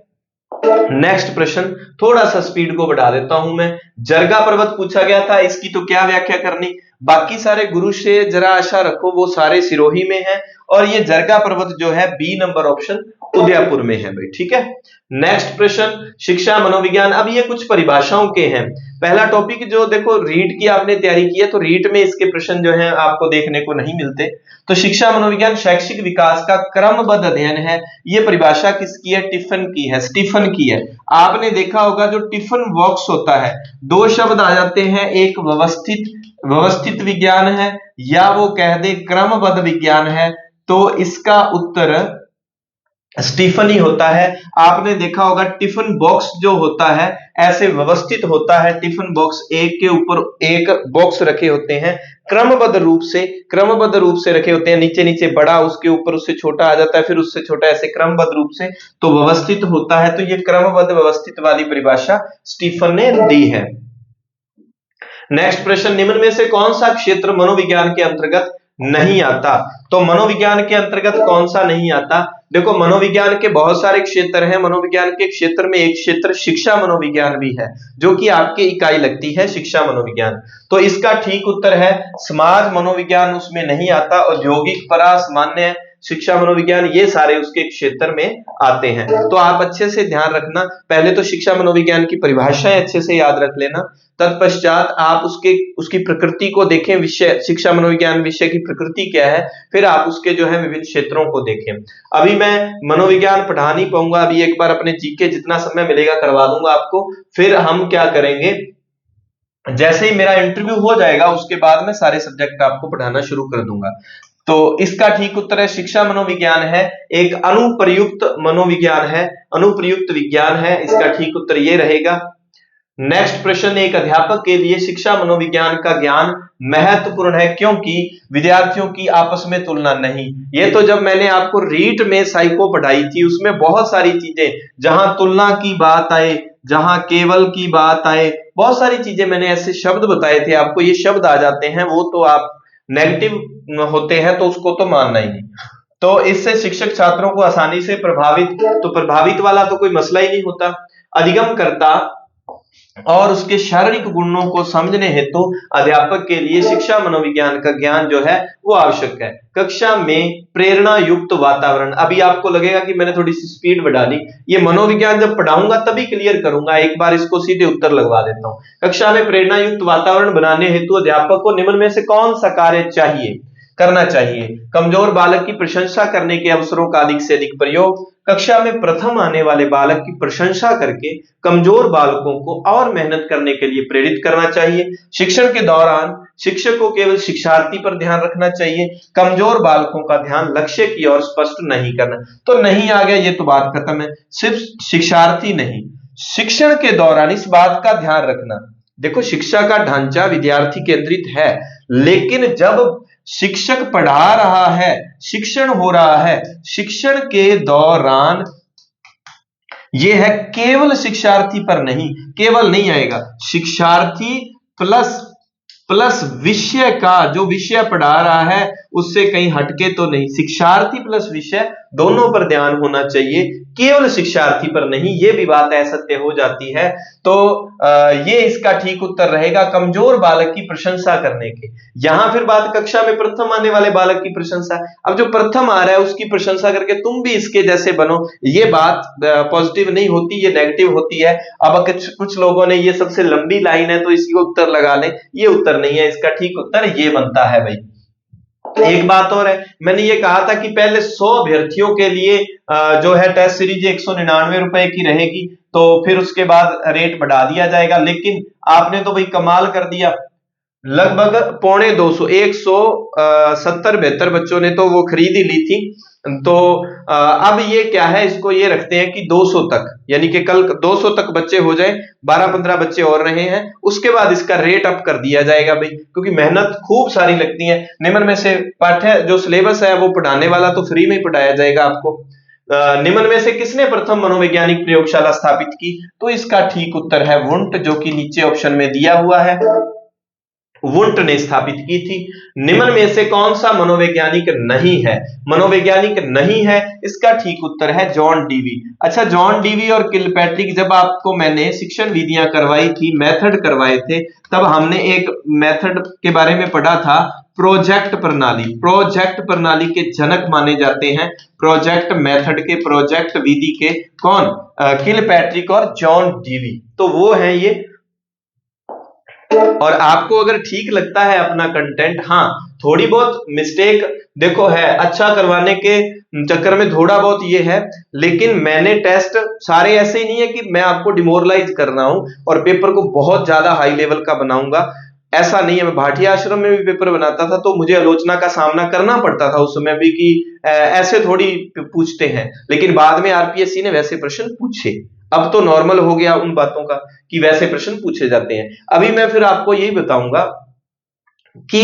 नेक्स्ट प्रश्न, थोड़ा सा स्पीड को बढ़ा देता हूं मैं। जरगा पर्वत पूछा गया था, इसकी तो क्या व्याख्या करनी, बाकी सारे गुरु से जरा आशा रखो वो सारे सिरोही में है, और ये जरगा पर्वत जो है बी नंबर ऑप्शन उदयपुर में है भाई, ठीक है। नेक्स्ट प्रश्न, शिक्षा मनोविज्ञान। अब ये कुछ परिभाषाओं के हैं। पहला टॉपिक जो देखो रीट की आपने तैयारी की है, तो रीट में इसके प्रश्न जो है आपको देखने को नहीं मिलते। तो शिक्षा मनोविज्ञान शैक्षिक विकास का क्रमबद्ध अध्ययन है, ये परिभाषा किसकी है? टिफन की है, स्टीफन की है। आपने देखा होगा जो टिफन बॉक्स होता है, 2 शब्द आ जाते हैं, एक व्यवस्थित विज्ञान है, या वो कह दे क्रमबद्ध विज्ञान है, तो इसका उत्तर स्टीफन ही होता है। आपने देखा होगा टिफिन बॉक्स जो होता है ऐसे व्यवस्थित होता है, टिफिन बॉक्स एक के ऊपर एक बॉक्स रखे होते हैं, क्रमबद्ध रूप से रखे होते हैं, नीचे नीचे बड़ा, उसके ऊपर उससे छोटा आ जाता है, फिर उससे छोटा, ऐसे क्रमबद्ध रूप से, तो व्यवस्थित होता है। तो ये क्रमबद्ध व्यवस्थित वाली परिभाषा स्टीफन ने दी है। नेक्स्ट प्रश्न, निम्न में से कौन सा क्षेत्र मनोविज्ञान के अंतर्गत नहीं आता? तो मनोविज्ञान के अंतर्गत कौन सा नहीं आता? देखो मनोविज्ञान के बहुत सारे क्षेत्र हैं, मनोविज्ञान के क्षेत्र में एक क्षेत्र शिक्षा मनोविज्ञान भी है, जो कि आपकी इकाई लगती है शिक्षा मनोविज्ञान। तो इसका ठीक उत्तर है समाज मनोविज्ञान, उसमें नहीं आता। औद्योगिक परा, सामान्य, शिक्षा मनोविज्ञान, ये सारे उसके क्षेत्र में आते हैं। तो आप अच्छे से ध्यान रखना, पहले तो शिक्षा मनोविज्ञान की परिभाषाएं अच्छे से याद रख लेना, तत्पश्चात आप उसकी प्रकृति को देखें, विषय शिक्षा मनोविज्ञान विषय की प्रकृति क्या है, फिर आप उसके जो है विभिन्न क्षेत्रों को देखें। अभी मैं मनोविज्ञान पढ़ा नहीं पाऊंगा, अभी एक बार अपने जीके जितना समय मिलेगा करवा दूंगा आपको। फिर हम क्या करेंगे, जैसे ही मेरा इंटरव्यू हो जाएगा उसके बाद मैं सारे सब्जेक्ट आपको पढ़ाना शुरू कर दूंगा। तो इसका ठीक उत्तर है शिक्षा मनोविज्ञान है, एक अनुप्रयुक्त मनोविज्ञान है, अनुप्रयुक्त विज्ञान है, इसका ठीक उत्तर ये रहेगा। नेक्स्ट प्रश्न, एक अध्यापक के लिए शिक्षा मनोविज्ञान का ज्ञान महत्वपूर्ण है क्योंकि विद्यार्थियों की आपस में तुलना नहीं। ये तो जब मैंने आपको रीट में साइको पढ़ाई थी उसमें बहुत सारी चीजें, जहां तुलना की बात आए, जहां केवल की बात आए, बहुत सारी चीजें मैंने ऐसे शब्द बताए थे आपको। ये शब्द आ जाते हैं वो तो आप नेगेटिव होते हैं तो उसको तो मानना ही नहीं। तो इससे शिक्षक छात्रों को आसानी से प्रभावित वाला तो कोई मसला ही नहीं होता। अधिगम करता और उसके शारीरिक गुणों को समझने हेतु अध्यापक के लिए शिक्षा मनोविज्ञान का ज्ञान जो है वो आवश्यक है। कक्षा में प्रेरणा युक्त वातावरण, अभी आपको लगेगा कि मैंने थोड़ी सी स्पीड बढ़ा दी, ये मनोविज्ञान जब पढ़ाऊंगा तभी क्लियर करूंगा, एक बार इसको सीधे उत्तर लगवा देता हूं। कक्षा में प्रेरणा युक्त वातावरण बनाने हेतु अध्यापक को निम्न में से कौन सा कार्य करना चाहिए? कमजोर बालक की प्रशंसा करने के अवसरों का अधिक से अधिक प्रयोग, कक्षा में प्रथम आने वाले बालक की प्रशंसा करके कमजोर बालकों को और मेहनत करने के लिए प्रेरित करना चाहिए। शिक्षण के दौरान शिक्षक को केवल शिक्षार्थी पर ध्यान रखना चाहिए, कमजोर बालकों का ध्यान लक्ष्य की ओर स्पष्ट नहीं करना। तो नहीं आ गया, ये तो बात खत्म है। सिर्फ शिक्षार्थी नहीं, शिक्षण के दौरान इस बात का ध्यान रखना। देखो, शिक्षा का ढांचा विद्यार्थी केंद्रित है, लेकिन जब शिक्षक पढ़ा रहा है, शिक्षण हो रहा है, शिक्षण के दौरान यह है केवल शिक्षार्थी पर नहीं, केवल नहीं आएगा, शिक्षार्थी प्लस विषय का, जो विषय पढ़ा रहा है उससे कहीं हटके तो नहीं, शिक्षार्थी प्लस विषय दोनों पर ध्यान होना चाहिए, केवल शिक्षार्थी पर नहीं। ये भी बात असत्य हो जाती है। तो ये इसका ठीक उत्तर रहेगा, कमजोर बालक की प्रशंसा करने के। यहां फिर बात कक्षा में प्रथम आने वाले बालक की प्रशंसा। अब जो प्रथम आ रहा है उसकी प्रशंसा करके तुम भी इसके जैसे बनो, ये बात पॉजिटिव नहीं होती, ये नेगेटिव होती है। अब कुछ लोगों ने ये सबसे लंबी लाइन है तो इसी को उत्तर लगा लें, ये उत्तर नहीं है, इसका ठीक उत्तर ये बनता है भाई। एक बात और है, मैंने ये कहा था कि पहले 100 अभ्यर्थियों के लिए जो है टेस्ट सीरीज 199 रुपए की रहेगी, तो फिर उसके बाद रेट बढ़ा दिया जाएगा। लेकिन आपने तो भाई कमाल कर दिया, लगभग 250 170-72 बच्चों ने तो वो खरीद ही ली थी। तो अब ये क्या है, इसको ये रखते हैं कि 200 तक, यानी कि कल 200 तक बच्चे हो जाए, 12-15 बच्चे और रहे हैं, उसके बाद इसका रेट अप कर दिया जाएगा भाई, क्योंकि मेहनत खूब सारी लगती है। निम्न में से पाठ्य जो सिलेबस है वो पढ़ाने वाला तो फ्री में पढ़ाया जाएगा आपको। निम्न में से किसने प्रथम मनोवैज्ञानिक प्रयोगशाला स्थापित की? तो इसका ठीक उत्तर है वुंट, जो कि नीचे ऑप्शन में दिया हुआ है, वुंट ने स्थापित की थी। निम्न में से कौन सा मनोवैज्ञानिक नहीं है? मनोवैज्ञानिक नहीं है, इसका ठीक उत्तर है जॉन डीवी। अच्छा, जॉन डीवी और किलपैट्रिक, जब आपको मैंने शिक्षण विधियां करवाई थी, मेथड करवाए थे, तब हमने एक मेथड के बारे में पढ़ा था, प्रोजेक्ट प्रणाली। प्रोजेक्ट प्रणाली के जनक माने जाते हैं, प्रोजेक्ट मेथड के, प्रोजेक्ट विधि के कौन? किलपैट्रिक और जॉन डीवी। तो वो है ये। और आपको अगर ठीक लगता है अपना कंटेंट, हाँ थोड़ी बहुत मिस्टेक देखो है, अच्छा करवाने के चक्कर में थोड़ा बहुत ये है, लेकिन मैंने टेस्ट सारे ऐसे ही नहीं है कि मैं आपको डिमोरलाइज कर रहा हूं और पेपर को बहुत ज्यादा हाई लेवल का बनाऊंगा, ऐसा नहीं है। मैं भाटिया आश्रम में भी पेपर बनाता था तो मुझे आलोचना का सामना करना पड़ता था उस समय भी कि ऐसे थोड़ी पूछते हैं, लेकिन बाद में आरपीएससी ने वैसे प्रश्न पूछे। अब तो नॉर्मल हो गया उन बातों का कि वैसे प्रश्न पूछे जाते हैं। अभी मैं फिर आपको यही बताऊंगा कि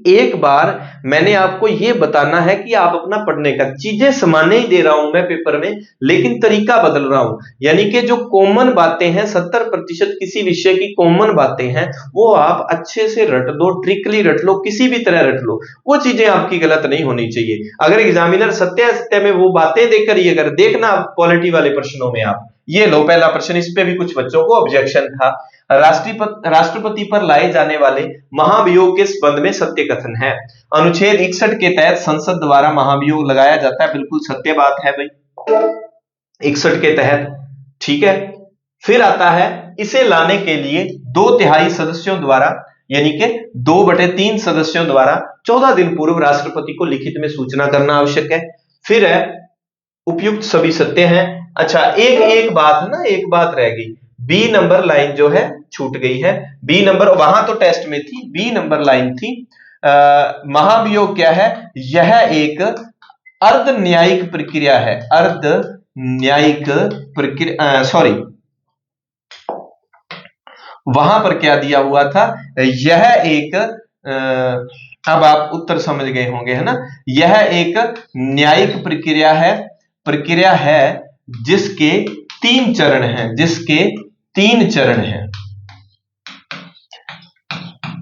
एक बार मैंने आपको यह बताना है कि आप अपना पढ़ने का, चीजें समान ही दे रहा हूं मैं पेपर में, लेकिन तरीका बदल रहा हूं। यानी कि जो कॉमन बातें हैं, 70% किसी विषय की कॉमन बातें हैं, वो आप अच्छे से रट दो, ट्रिकली रट लो, किसी भी तरह रट लो, वो चीजें आपकी गलत नहीं होनी चाहिए। अगर एग्जामिनर सत्य में वो बातें देकर ये कर देखना पॉलिटी वाले प्रश्नों में आप ये लो, पहला प्रश्न, इस पे भी कुछ बच्चों को ऑब्जेक्शन था। राष्ट्रपति पर लाए जाने वाले महाभियोग के संबंध में सत्य कथन है। अनुच्छेद 61 के तहत संसद द्वारा महाभियोग लगाया जाता है, बिल्कुल सत्य बात है भाई, 61 के तहत, ठीक है। फिर आता है, इसे लाने के लिए 2/3 सदस्यों द्वारा, यानी कि 2/3 सदस्यों द्वारा 14 दिन पूर्व राष्ट्रपति को लिखित में सूचना करना आवश्यक है। फिर है, उपयुक्त सभी सत्य हैं। अच्छा, एक बात है ना, एक बात रह गई, बी नंबर लाइन जो है छूट गई है। बी नंबर वहां तो टेस्ट में थी, बी नंबर लाइन थी, महाभियोग क्या है? यह एक अर्ध न्यायिक प्रक्रिया है, अर्ध न्यायिक प्रक्रिया, सॉरी, वहां पर क्या दिया हुआ था, यह एक अब आप उत्तर समझ गए होंगे, है ना। यह एक न्यायिक प्रक्रिया है जिसके 3 चरण हैं।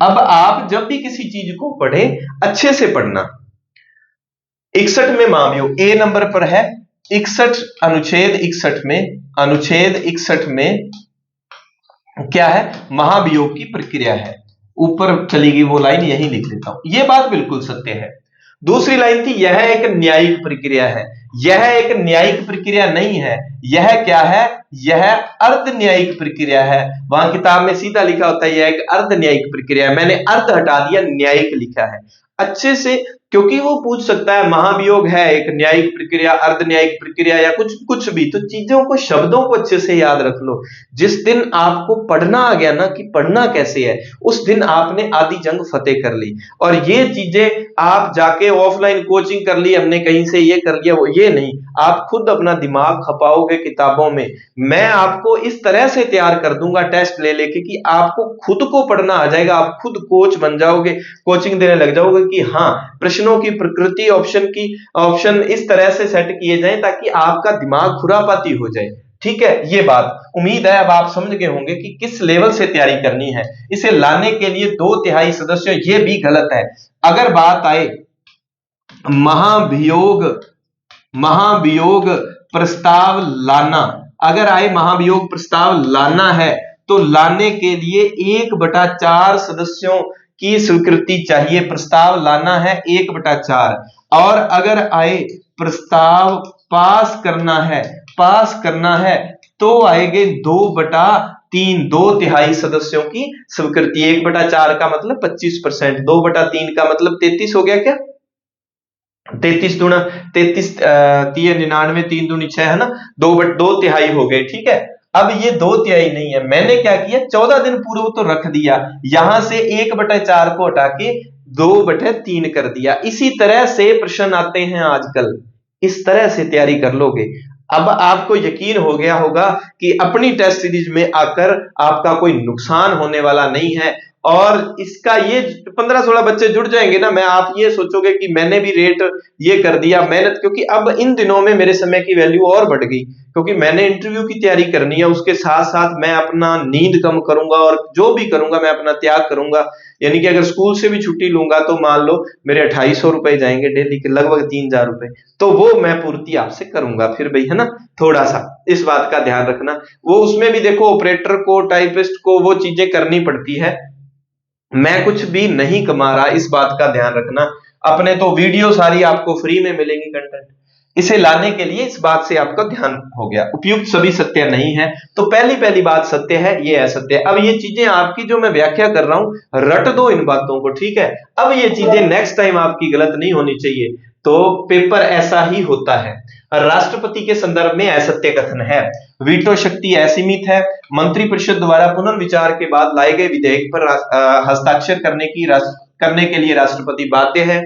अब आप जब भी किसी चीज को पढ़े, अच्छे से पढ़ना। 61 में महाभियोग ए नंबर पर है। 61 अनुच्छेद 61 में क्या है, महाभियोग की प्रक्रिया है। ऊपर चली गई वो लाइन, यही लिख लेता हूं। यह बात बिल्कुल सत्य है। दूसरी लाइन थी, यह एक न्यायिक प्रक्रिया है। यह एक न्यायिक प्रक्रिया नहीं है, यह क्या है, यह अर्ध न्यायिक प्रक्रिया है। वहां किताब में सीधा लिखा होता है यह एक अर्ध न्यायिक प्रक्रिया है, मैंने अर्ध हटा दिया, न्यायिक लिखा है अच्छे से, क्योंकि वो पूछ सकता है महाभियोग है एक न्यायिक प्रक्रिया, अर्ध न्यायिक प्रक्रिया या कुछ भी। तो चीजों को, शब्दों को अच्छे से याद रख लो। जिस दिन आपको पढ़ना आ गया ना कि पढ़ना कैसे है, उस दिन आपने आधी जंग फतेह कर ली। और ये चीजें आप जाके ऑफलाइन कोचिंग कर ली, हमने कहीं से ये कर लिया, वो ये नहीं, आप खुद अपना दिमाग खपाओगे किताबों में। मैं आपको इस तरह से तैयार कर दूंगा टेस्ट ले लेके कि आपको खुद को पढ़ना आ जाएगा, आप खुद कोच बन जाओगे, कोचिंग देने लग जाओगे कि हाँ, प्रश्नों की प्रकृति, ऑप्शन इस तरह से सेट किए जाएं ताकि आपका दिमाग खुरापाती हो जाए। ठीक है, ये बात उम्मीद है अब आप समझ गए होंगे कि किस लेवल से तैयारी करनी है। इसे लाने के लिए 2/3 सदस्य, ये भी गलत है। अगर बात आए महाभियोग प्रस्ताव लाना, अगर आए महाभियोग प्रस्ताव लाना है तो लाने के लिए 1/4 सदस्यों की स्वीकृति चाहिए। प्रस्ताव लाना है 1/4। और अगर आए प्रस्ताव पास करना है तो आएंगे 2/3, 2/3 सदस्यों की स्वीकृति। 1/4 का मतलब 25%, 2/3 का मतलब 33 हो गया क्या, 33 दूना 33, 99, 3 दूनी 6 है ना, 2/3 हो गए। ठीक है, अब ये 2/3 नहीं है, मैंने क्या किया, 14 दिन पूर्व तो रख दिया, यहां से 1/4 को हटा के 2/3 कर दिया। इसी तरह से प्रश्न आते हैं आजकल, इस तरह से तैयारी कर लोगे। अब आपको यकीन हो गया होगा कि अपनी टेस्ट सीरीज में आकर आपका कोई नुकसान होने वाला नहीं है। और इसका ये 15-16 बच्चे जुड़ जाएंगे ना, मैं आप ये सोचोगे कि मैंने भी रेट ये कर दिया मेहनत, क्योंकि अब इन दिनों में मेरे समय की वैल्यू और बढ़ गई, क्योंकि मैंने इंटरव्यू की तैयारी करनी है, उसके साथ साथ मैं अपना नींद कम करूंगा और जो भी करूंगा मैं अपना त्याग करूंगा। यानी कि अगर स्कूल से भी छुट्टी लूंगा तो मान लो मेरे 250 रुपए जाएंगे डेली के, लगभग 3000 रुपए, तो वो मैं पूर्ति आपसे करूंगा फिर भाई, है ना। थोड़ा सा इस बात का ध्यान रखना। वो उसमें भी देखो ऑपरेटर को, टाइपिस्ट को वो चीजें करनी पड़ती है, मैं कुछ भी नहीं कमा रहा, इस बात का ध्यान रखना। अपने तो वीडियो सारी आपको फ्री में मिलेंगी कंटेंट, इसे लाने के लिए इस बात से आपका ध्यान हो गया। उपयुक्त सभी सत्य नहीं है, तो पहली बात सत्य है, ये असत्य है। अब ये चीजें आपकी जो मैं व्याख्या कर रहा हूं, रट दो इन बातों को, ठीक है। अब ये चीजें नेक्स्ट टाइम आपकी गलत नहीं होनी चाहिए। तो पेपर ऐसा ही होता है। राष्ट्रपति के संदर्भ में असत्य कथन है, वीटो शक्ति असीमित है, मंत्रिपरिषद द्वारा पुनर्विचार के बाद लाए गए विधेयक पर हस्ताक्षर करने के लिए राष्ट्रपति बाध्य है।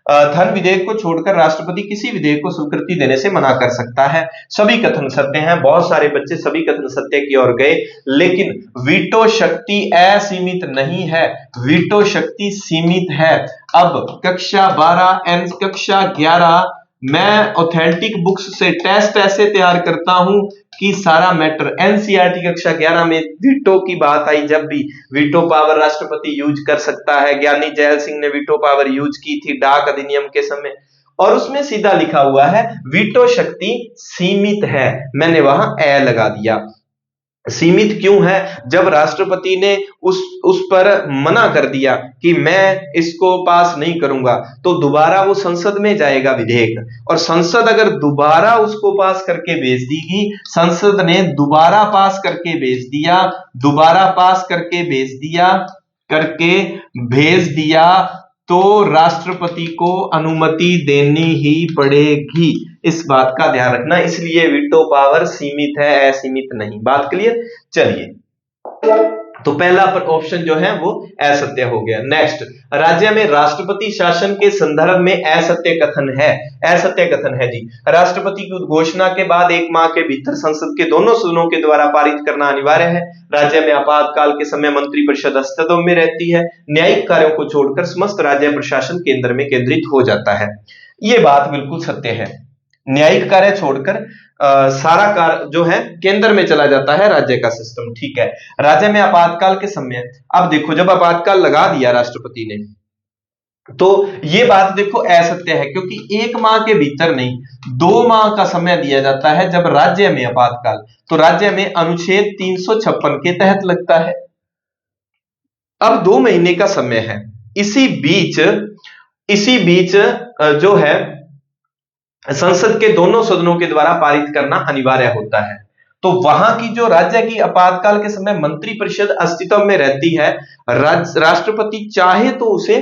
धन विधेयक को छोड़कर राष्ट्रपति किसी विधेयक को स्वीकृति देने से मना कर सकता है। सभी कथन सत्य हैं। बहुत सारे बच्चे सभी कथन सत्य की ओर गए, लेकिन वीटो शक्ति असीमित नहीं है, वीटो शक्ति सीमित है। अब कक्षा 12 एंड कक्षा 11 मैं ऑथेंटिक बुक्स से टेस्ट ऐसे तैयार करता हूं कि सारा मैटर। एनसीईआरटी कक्षा 11 में वीटो की बात आई, जब भी वीटो पावर राष्ट्रपति यूज कर सकता है, ज्ञानी जैल सिंह ने वीटो पावर यूज की थी डाक अधिनियम के समय, और उसमें सीधा लिखा हुआ है वीटो शक्ति सीमित है, मैंने वहां ए लगा दिया। सीमित क्यों है? जब राष्ट्रपति ने उस पर मना कर दिया कि मैं इसको पास नहीं करूंगा, तो दोबारा वो संसद में जाएगा विधेयक, और संसद अगर दोबारा उसको पास करके भेज देगी, संसद ने दोबारा पास करके भेज दिया, दोबारा पास करके भेज दिया, तो राष्ट्रपति को अनुमति देनी ही पड़ेगी। इस बात का ध्यान रखना। इसलिए वीटो पावर सीमित है, असीमित नहीं। बात क्लियर? चलिए तो पहला ऑप्शन जो है वो असत्य हो गया। नेक्स्ट, राज्य में राष्ट्रपति शासन के संदर्भ में असत्य कथन है। असत्य कथन है जी, राष्ट्रपति की उद्घोषणा के बाद 1 माह के भीतर संसद के दोनों सदनों के द्वारा पारित करना अनिवार्य है। राज्य में आपातकाल के समय मंत्रिपरिषद अस्तित्व में रहती है। न्यायिक कार्यों को छोड़कर समस्त राज्य प्रशासन केंद्र में केंद्रित हो जाता है। ये बात बिल्कुल सत्य है। न्यायिक कार्य छोड़कर सारा कार्य जो है केंद्र में चला जाता है, राज्य का सिस्टम। ठीक है। राज्य में आपातकाल के समय, अब देखो जब आपातकाल लगा दिया राष्ट्रपति ने, तो ये बात देखो असत्य है, क्योंकि 1 माह के भीतर नहीं 2 माह का समय दिया जाता है जब राज्य में आपातकाल, तो राज्य में अनुच्छेद 356 के तहत लगता है। अब 2 महीने का समय है। इसी बीच जो है संसद के दोनों सदनों के द्वारा पारित करना अनिवार्य होता है। तो वहां की जो राज्य की आपातकाल के समय मंत्रिपरिषद अस्तित्व में रहती है, राष्ट्रपति चाहे तो उसे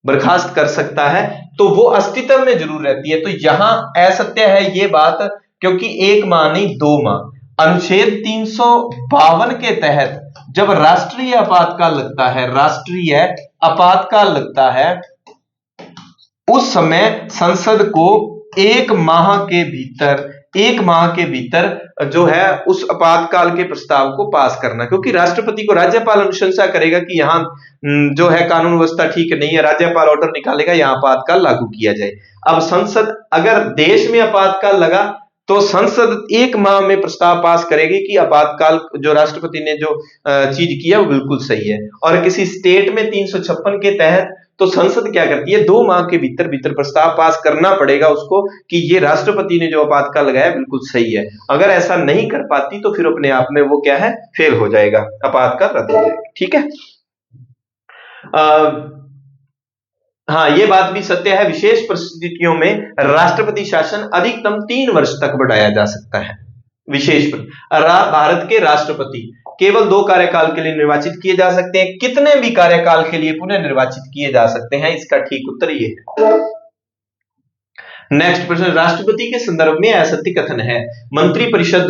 बर्खास्त कर सकता है, तो वो अस्तित्व में जरूर रहती है। तो यहां असत्य है ये बात, क्योंकि 1 माह नहीं 2 माह। अनुच्छेद 352 के तहत जब राष्ट्रीय आपातकाल लगता है, उस समय संसद को 1 माह के भीतर जो है उस आपातकाल के प्रस्ताव को पास करना, क्योंकि राष्ट्रपति को राज्यपाल अनुशंसा करेगा कि यहां जो है कानून व्यवस्था ठीक नहीं है, राज्यपाल ऑर्डर निकालेगा यहां आपातकाल लागू किया जाए। अब संसद, अगर देश में आपातकाल लगा तो संसद 1 माह में प्रस्ताव पास करेगी कि आपातकाल जो राष्ट्रपति ने जो चीज किया वो बिल्कुल सही है। और किसी स्टेट में 356 के तहत तो संसद क्या करती है, 2 माह के भीतर प्रस्ताव पास करना पड़ेगा उसको कि ये राष्ट्रपति ने जो आपातकाल लगाया बिल्कुल सही है। अगर ऐसा नहीं कर पाती तो फिर अपने आप में वो क्या है, फेल हो जाएगा, आपातकाल रद्द हो जाएगा। ठीक है। हाँ, ये बात भी सत्य है, विशेष परिस्थितियों में राष्ट्रपति शासन अधिकतम 3 वर्ष तक बढ़ाया जा सकता है। भारत के राष्ट्रपति केवल 2 कार्यकाल के लिए निर्वाचित किए जा सकते हैं। कितने भी कार्यकाल के लिए पुनः निर्वाचित किए जा सकते हैं, इसका ठीक उत्तर ये है। नेक्स्ट प्रश्न, राष्ट्रपति के संदर्भ में असत्य कथन है। मंत्रिपरिषद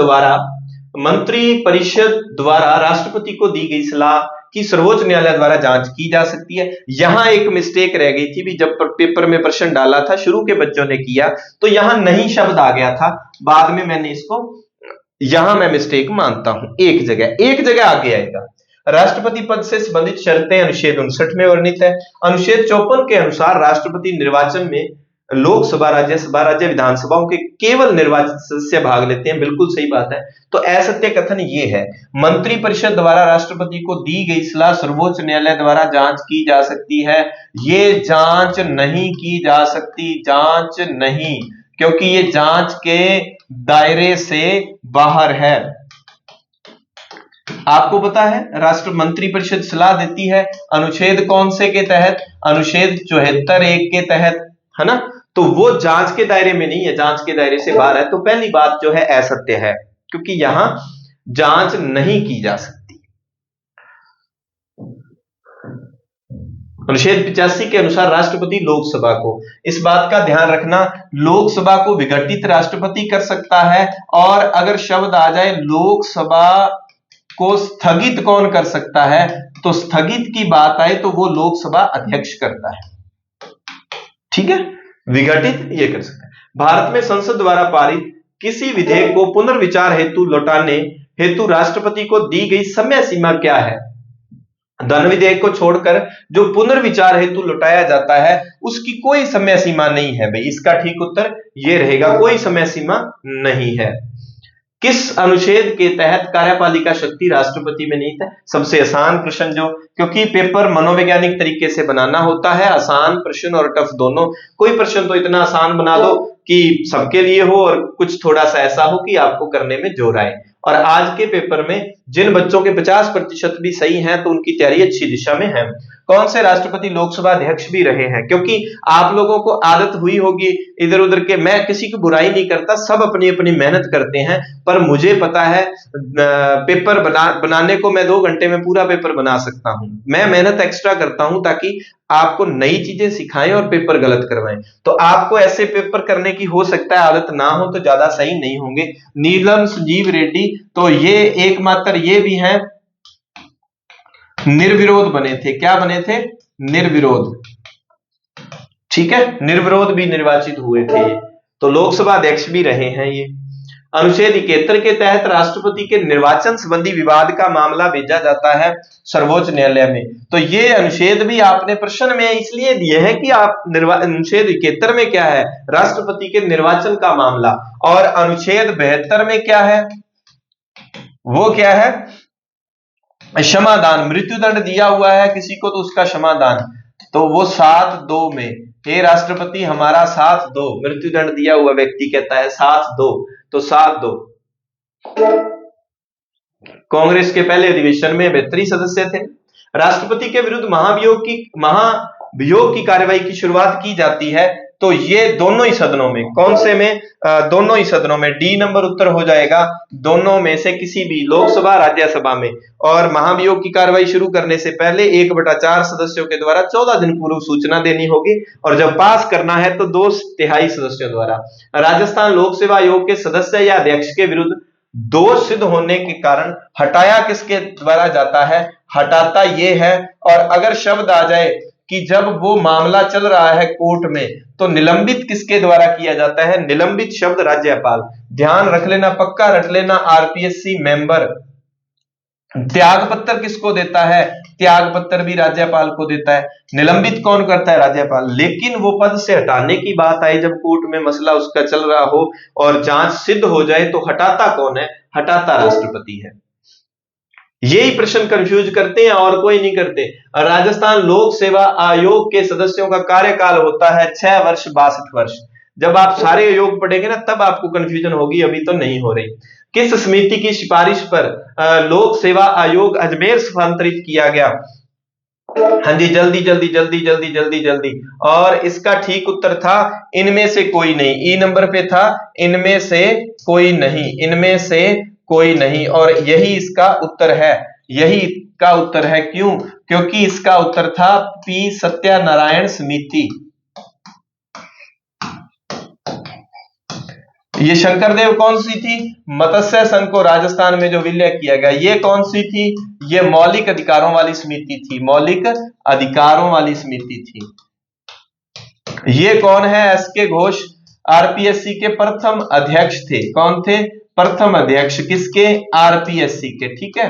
द्वारा राष्ट्रपति को दी गई सलाह की सर्वोच्च न्यायालय द्वारा जांच की जा सकती है। यहां एक मिस्टेक रह गई थी भी, जब पेपर में प्रश्न डाला था, शुरू के बच्चों ने किया तो यहां नहीं शब्द आ गया था, बाद में मैंने इसको यहां मैं मिस्टेक मानता हूं। एक जगह आगे आएगा। राष्ट्रपति पद से संबंधित शर्तें अनुच्छेद 59 में वर्णित है। अनुच्छेद 54 के अनुसार राष्ट्रपति निर्वाचन में लोकसभा, राज्यसभा, राज्य विधानसभाओं के केवल निर्वाचित सदस्य भाग लेते हैं। बिल्कुल सही बात है। तो असत्य कथन ये है, मंत्रिपरिषद द्वारा राष्ट्रपति को दी गई सलाह सर्वोच्च न्यायालय द्वारा जांच की जा सकती है। ये जांच नहीं की जा सकती, जांच नहीं, क्योंकि ये जांच के दायरे से बाहर है। आपको पता है राष्ट्र मंत्रिपरिषद सलाह देती है अनुच्छेद कौन से के तहत, अनुच्छेद 74(1) के तहत, है ना। तो वो जांच के दायरे में नहीं है, जांच के दायरे से बाहर है। तो पहली बात जो है असत्य है, क्योंकि यहां जांच नहीं की जा सकती। अनुच्छेद 85 के अनुसार राष्ट्रपति लोकसभा को, इस बात का ध्यान रखना, लोकसभा को विघटित राष्ट्रपति कर सकता है, और अगर शब्द आ जाए लोकसभा को स्थगित कौन कर सकता है, तो स्थगित की बात आए तो वो लोकसभा अध्यक्ष करता है। ठीक है, विघटित ये कर सकता है। भारत में संसद द्वारा पारित किसी विधेयक को पुनर्विचार हेतु लौटाने हेतु राष्ट्रपति को दी गई समय सीमा क्या है। धन विधेयक को छोड़कर जो पुनर्विचार हेतु लौटाया जाता है उसकी कोई समय सीमा नहीं है भाई। इसका ठीक उत्तर ये रहेगा, कोई समय सीमा नहीं है। किस अनुच्छेद के तहत कार्यपालिका शक्ति राष्ट्रपति में निहित है। सबसे आसान प्रश्न जो, क्योंकि पेपर मनोवैज्ञानिक तरीके से बनाना होता है, आसान प्रश्न और टफ दोनों। कोई प्रश्न तो इतना आसान बना दो कि सबके लिए हो, और कुछ थोड़ा सा ऐसा हो कि आपको करने में जोर आए। और आज के पेपर में जिन बच्चों के 50% भी सही हैं तो उनकी तैयारी अच्छी दिशा में है। कौन से राष्ट्रपति लोकसभा अध्यक्ष भी रहे हैं, क्योंकि आप लोगों को आदत हुई होगी इधर उधर के, मैं किसी की बुराई नहीं करता, सब अपनी अपनी मेहनत करते हैं, पर मुझे पता है पेपर बनाने को मैं 2 घंटे में पूरा पेपर बना सकता हूं। मैं मेहनत एक्स्ट्रा करता हूं ताकि आपको नई चीजें सिखाएं और पेपर गलत करवाएं। तो आपको ऐसे पेपर करने की हो सकता है आदत ना हो तो ज्यादा सही नहीं होंगे। नीलम संजीव रेड्डी, तो ये एकमात्र ये भी हैं निर्विरोध बने थे। क्या बने थे? निर्विरोध। ठीक है, निर्विरोध भी निर्वाचित हुए थे, तो लोकसभा अध्यक्ष भी रहे हैं ये। अनुच्छेद 71 के तहत राष्ट्रपति के निर्वाचन संबंधी विवाद का मामला भेजा जाता है सर्वोच्च न्यायालय में। तो ये अनुच्छेद भी आपने प्रश्न में इसलिए दिए हैं कि आप अनुच्छेद 71 में क्या है? राष्ट्रपति के निर्वाचन का मामला। और अनुच्छेद 72 में क्या है? वो क्या है? क्षमादान। मृत्युदंड दिया हुआ है किसी को तो उसका क्षमादान, तो वो 7-2 में, हे राष्ट्रपति हमारा साथ दो। मृत्युदंड दिया हुआ व्यक्ति कहता है साथ दो, तो साथ दो। कांग्रेस के पहले अधिवेशन में 72 सदस्य थे। राष्ट्रपति के विरुद्ध महाभियोग की कार्रवाई की शुरुआत की जाती है, तो ये दोनों ही सदनों में, कौन से में? दोनों ही सदनों में। डी नंबर उत्तर हो जाएगा, दोनों में से किसी भी, लोकसभा राज्यसभा में। और महाभियोग की कार्रवाई शुरू करने से पहले 1/4 सदस्यों के द्वारा 14 दिन पूर्व सूचना देनी होगी, और जब पास करना है तो 2/3 सदस्यों द्वारा। राजस्थान लोक सेवा आयोग के सदस्य या अध्यक्ष के विरुद्ध दोष सिद्ध होने के कारण हटाया किसके द्वारा जाता है? हटाता ये है। और अगर शब्द आ जाए कि जब वो मामला चल रहा है कोर्ट में, तो निलंबित किसके द्वारा किया जाता है? निलंबित शब्द राज्यपाल। ध्यान रख लेना, पक्का रख लेना, आरपीएससी मेंबर। त्याग पत्र किसको देता है? त्याग पत्र भी राज्यपाल को देता है। निलंबित कौन करता है? राज्यपाल। लेकिन वो पद से हटाने की बात आई जब कोर्ट में मसला उसका चल रहा हो और जांच सिद्ध हो जाए, तो हटाता कौन है? हटाता राष्ट्रपति है। यही प्रश्न कंफ्यूज करते हैं और कोई नहीं करते। राजस्थान लोक सेवा आयोग के सदस्यों का कार्यकाल होता है 6 वर्ष 62 वर्ष। जब आप सारे आयोग पढ़ेंगे ना तब आपको कंफ्यूजन होगी, अभी तो नहीं हो रही। किस समिति की सिफारिश पर लोक सेवा आयोग अजमेर स्थानांतरित किया गया? हाँ जी, जल्दी जल्दी जल्दी जल्दी जल्दी जल्दी। और इसका ठीक उत्तर था इनमें से कोई नहीं। ई नंबर पे था इनमें से कोई नहीं, इनमें से कोई नहीं। और यही इसका उत्तर है, यही का उत्तर है। क्यों? क्योंकि इसका उत्तर था पी सत्यानारायण समिति। ये शंकरदेव कौन सी थी? मत्स्य संघ को राजस्थान में जो विलय किया गया, ये कौन सी थी? ये मौलिक अधिकारों वाली समिति थी, मौलिक अधिकारों वाली समिति थी। ये कौन है? एस के घोष आरपीएससी के प्रथम अध्यक्ष थे। कौन थे? प्रथम अध्यक्ष किसके? आरपीएससी के। ठीक है,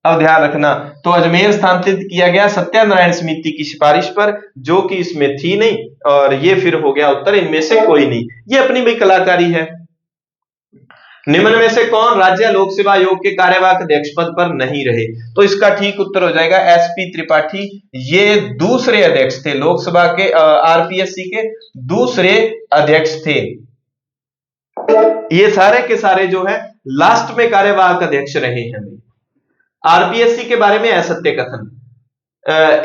अब ध्यान रखना। तो अजमेर स्थानांतरित किया गया सत्यानारायण समिति की सिफारिश पर, जो कि इसमें थी नहीं, और ये फिर हो गया उत्तर इनमें से कोई नहीं। ये अपनी भी कलाकारी है। निम्न में से कौन राज्य लोक सेवा आयोग के कार्यवाहक अध्यक्ष पद पर नहीं रहे? तो इसका ठीक उत्तर हो जाएगा एसपी त्रिपाठी। ये दूसरे अध्यक्ष थे, लोकसभा के आरपीएससी के दूसरे अध्यक्ष थे। ये सारे के सारे जो है लास्ट में कार्यवाहक अध्यक्ष रहे हैं। आरपीएससी के बारे में असत्य कथन।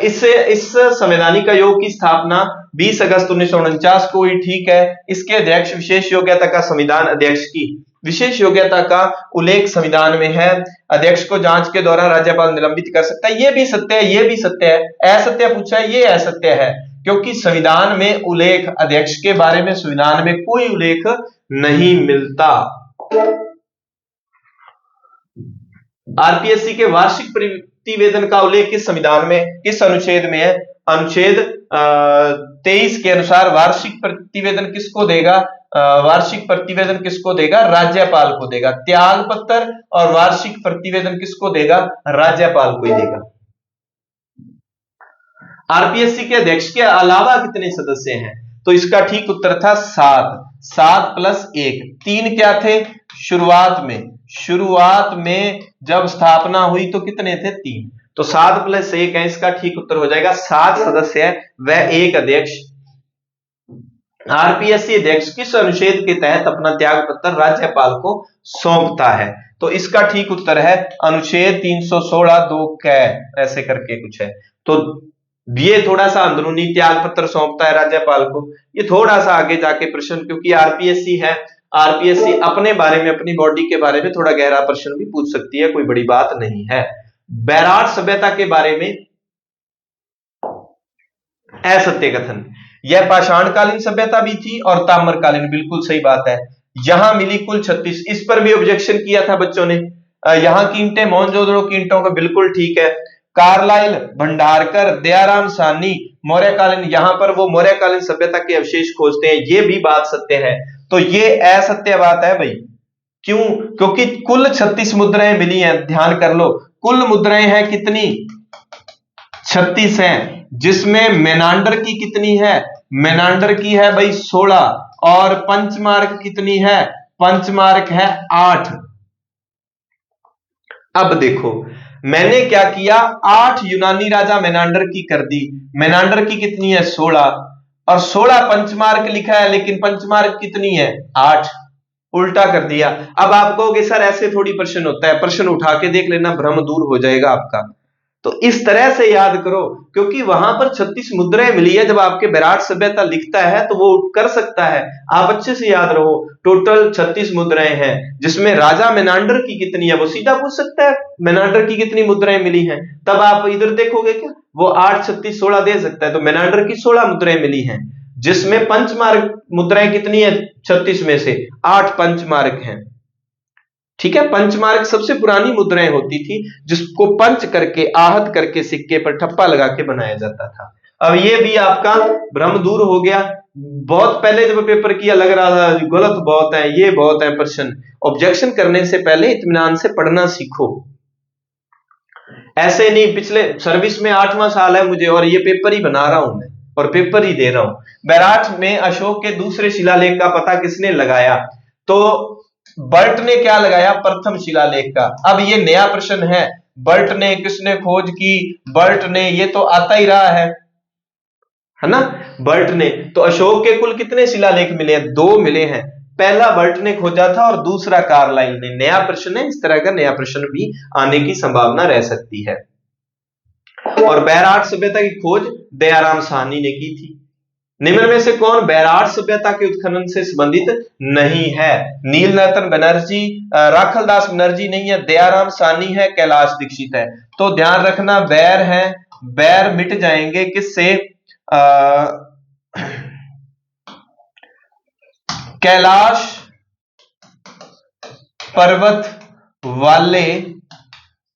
इस संवैधानिक आयोग की स्थापना 20 अगस्त 1949 को हुई। ठीक है, इसके अध्यक्ष विशेष योग्यता का संविधान अध्यक्ष की विशेष योग्यता का उल्लेख संविधान में है। अध्यक्ष को जांच के दौरान राज्यपाल निलंबित कर सकता है। ये भी सत्य है, ये भी सत्य है। असत्य पूछा है, ये असत्य है, क्योंकि संविधान में उल्लेख अध्यक्ष के बारे में संविधान में कोई उल्लेख नहीं मिलता। आरपीएससी के वार्षिक प्रतिवेदन का उल्लेख किस संविधान में, किस अनुच्छेद में है? अनुच्छेद 23 के अनुसार वार्षिक प्रतिवेदन किसको देगा? वार्षिक प्रतिवेदन किसको देगा? राज्यपाल को देगा। त्याग पत्र और वार्षिक प्रतिवेदन किसको देगा? राज्यपाल को ही देगा। आरपीएससी के अध्यक्ष के अलावा कितने सदस्य हैं? तो इसका ठीक उत्तर था 7। 7 + 1, 3 क्या थे? शुरुआत में जब स्थापना हुई तो कितने थे? 3। तो 7 + 1 है, इसका ठीक उत्तर हो जाएगा 7 सदस्य है वह एक अध्यक्ष। आरपीएससी अध्यक्ष किस अनुच्छेद के तहत अपना त्याग पत्र राज्यपाल को सौंपता है? तो इसका ठीक उत्तर है अनुच्छेद 316 2 कै, ऐसे करके कुछ है। तो ये थोड़ा सा अंदरूनी त्याग पत्र सौंपता है राज्यपाल को। ये थोड़ा सा आगे जाके प्रश्न, क्योंकि आरपीएससी है, आरपीएससी अपने बारे में, अपनी बॉडी के बारे में थोड़ा गहरा प्रश्न भी पूछ सकती है, कोई बड़ी बात नहीं है। बैराट सभ्यता के बारे में असत्य कथन। यह पाषाणकालीन सभ्यता भी थी और ताम्रकालीन, बिल्कुल सही बात है। यहां मिली कुल 36, इस पर भी ऑब्जेक्शन किया था बच्चों ने। यहां की ईंटें मोहनजोदड़ो की ईंटों का बिल्कुल ठीक है। कार्लाइल, भंडारकर, दयाराम साहनी, मौर्यकालीन, यहां पर वो मौर्यकालीन सभ्यता के अवशेष खोजते हैं, ये भी बात सत्य है। तो ये असत्य बात है भाई। क्यों? क्योंकि कुल 36 मुद्राएं मिली हैं, ध्यान कर लो। कुल मुद्राएं हैं कितनी? 36 हैं, जिसमें मेनांडर की कितनी है? मेनांडर की है भाई 16, और पंचमार्क कितनी है? पंचमार्क है 8। अब देखो मैंने क्या किया, 8 यूनानी राजा मेनांडर की कर दी। मेनांडर की कितनी है? 16, और 16 पंचमार्क लिखा है, लेकिन पंचमार्क कितनी है? 8। उल्टा कर दिया। अब आप कहोगे सर ऐसे थोड़ी प्रश्न होता है, प्रश्न उठा के देख लेना, भ्रम दूर हो जाएगा आपका। तो इस तरह से याद करो, क्योंकि वहां पर 36 मुद्राएं मिली है। जब आपके बैराट सभ्यता लिखता है तो वो कर सकता है। आप अच्छे से याद रहो, टोटल 36 मुद्राएं हैं, जिसमें राजा मेनांडर की कितनी है वो सीधा पूछ सकता है, मेनांडर की कितनी मुद्राएं मिली हैं। तब आप इधर देखोगे क्या, वो 8, 36, 16 दे सकता है। तो मेनांडर की 16 मुद्राएं मिली हैं, जिसमें पंचमार्क मुद्राएं कितनी है? 36 में से 8 पंचमार्क हैं। ठीक है, पंचमार्क सबसे पुरानी मुद्राएं होती थी, जिसको पंच करके, आहत करके सिक्के पर ठप्पा लगा के बनाया जाता था। अब ये भी आपका भ्रम दूर हो गया। बहुत पहले जब पेपर किया लग रहा था गलत बहुत है, ये बहुत है प्रश्न। ऑब्जेक्शन करने से पहले इत्मीनान से पढ़ना सीखो। ऐसे नहीं, पिछले सर्विस में 8वां साल है मुझे, और ये पेपर ही बना रहा हूं मैं, और पेपर ही दे रहा हूं। बैराठ में अशोक के दूसरे शिलालेख का पता किसने लगाया? तो बर्ट ने क्या लगाया? प्रथम शिलालेख का। अब ये नया प्रश्न है, बर्ट ने, किसने खोज की? बर्ट ने, ये तो आता ही रहा है ना, बर्ट ने। तो अशोक के कुल कितने शिलालेख मिले हैं? 2 मिले हैं। पहला बर्ट ने खोजा था और दूसरा कार्लाइल ने। नया प्रश्न है, इस तरह का नया प्रश्न भी आने की संभावना रह सकती है। और बैराठ सभ्यता की खोज दयाराम साहनी ने की थी। निम्न में से कौन बैराठ सभ्यता के उत्खनन से संबंधित नहीं है? नीलरतन बनर्जी, राखलदास बनर्जी नहीं है, दयाराम साहनी है, कैलाश दीक्षित है। तो ध्यान रखना, बैर है, बैर मिट जाएंगे किससे? कैलाश पर्वत वाले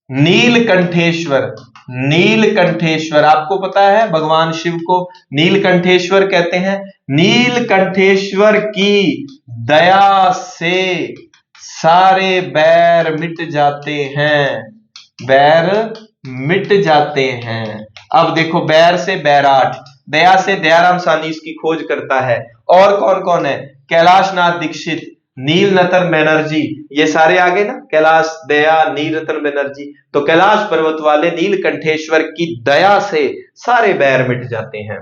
नीलकंठेश्वर। नीलकंठेश्वर आपको पता है, भगवान शिव को नीलकंठेश्वर कहते हैं। नीलकंठेश्वर की दया से सारे बैर मिट जाते हैं, बैर मिट जाते हैं। अब देखो, बैर से बैराठ, दया से दयाराम साहनी इसकी खोज करता है। और कौन कौन है? कैलाशनाथ दीक्षित, नीलरतन बनर्जी, ये सारे आ गए ना, कैलाश, दया, नीलरतन बनर्जी। तो कैलाश पर्वत वाले नीलकंठेश्वर की दया से सारे बैर मिट जाते हैं।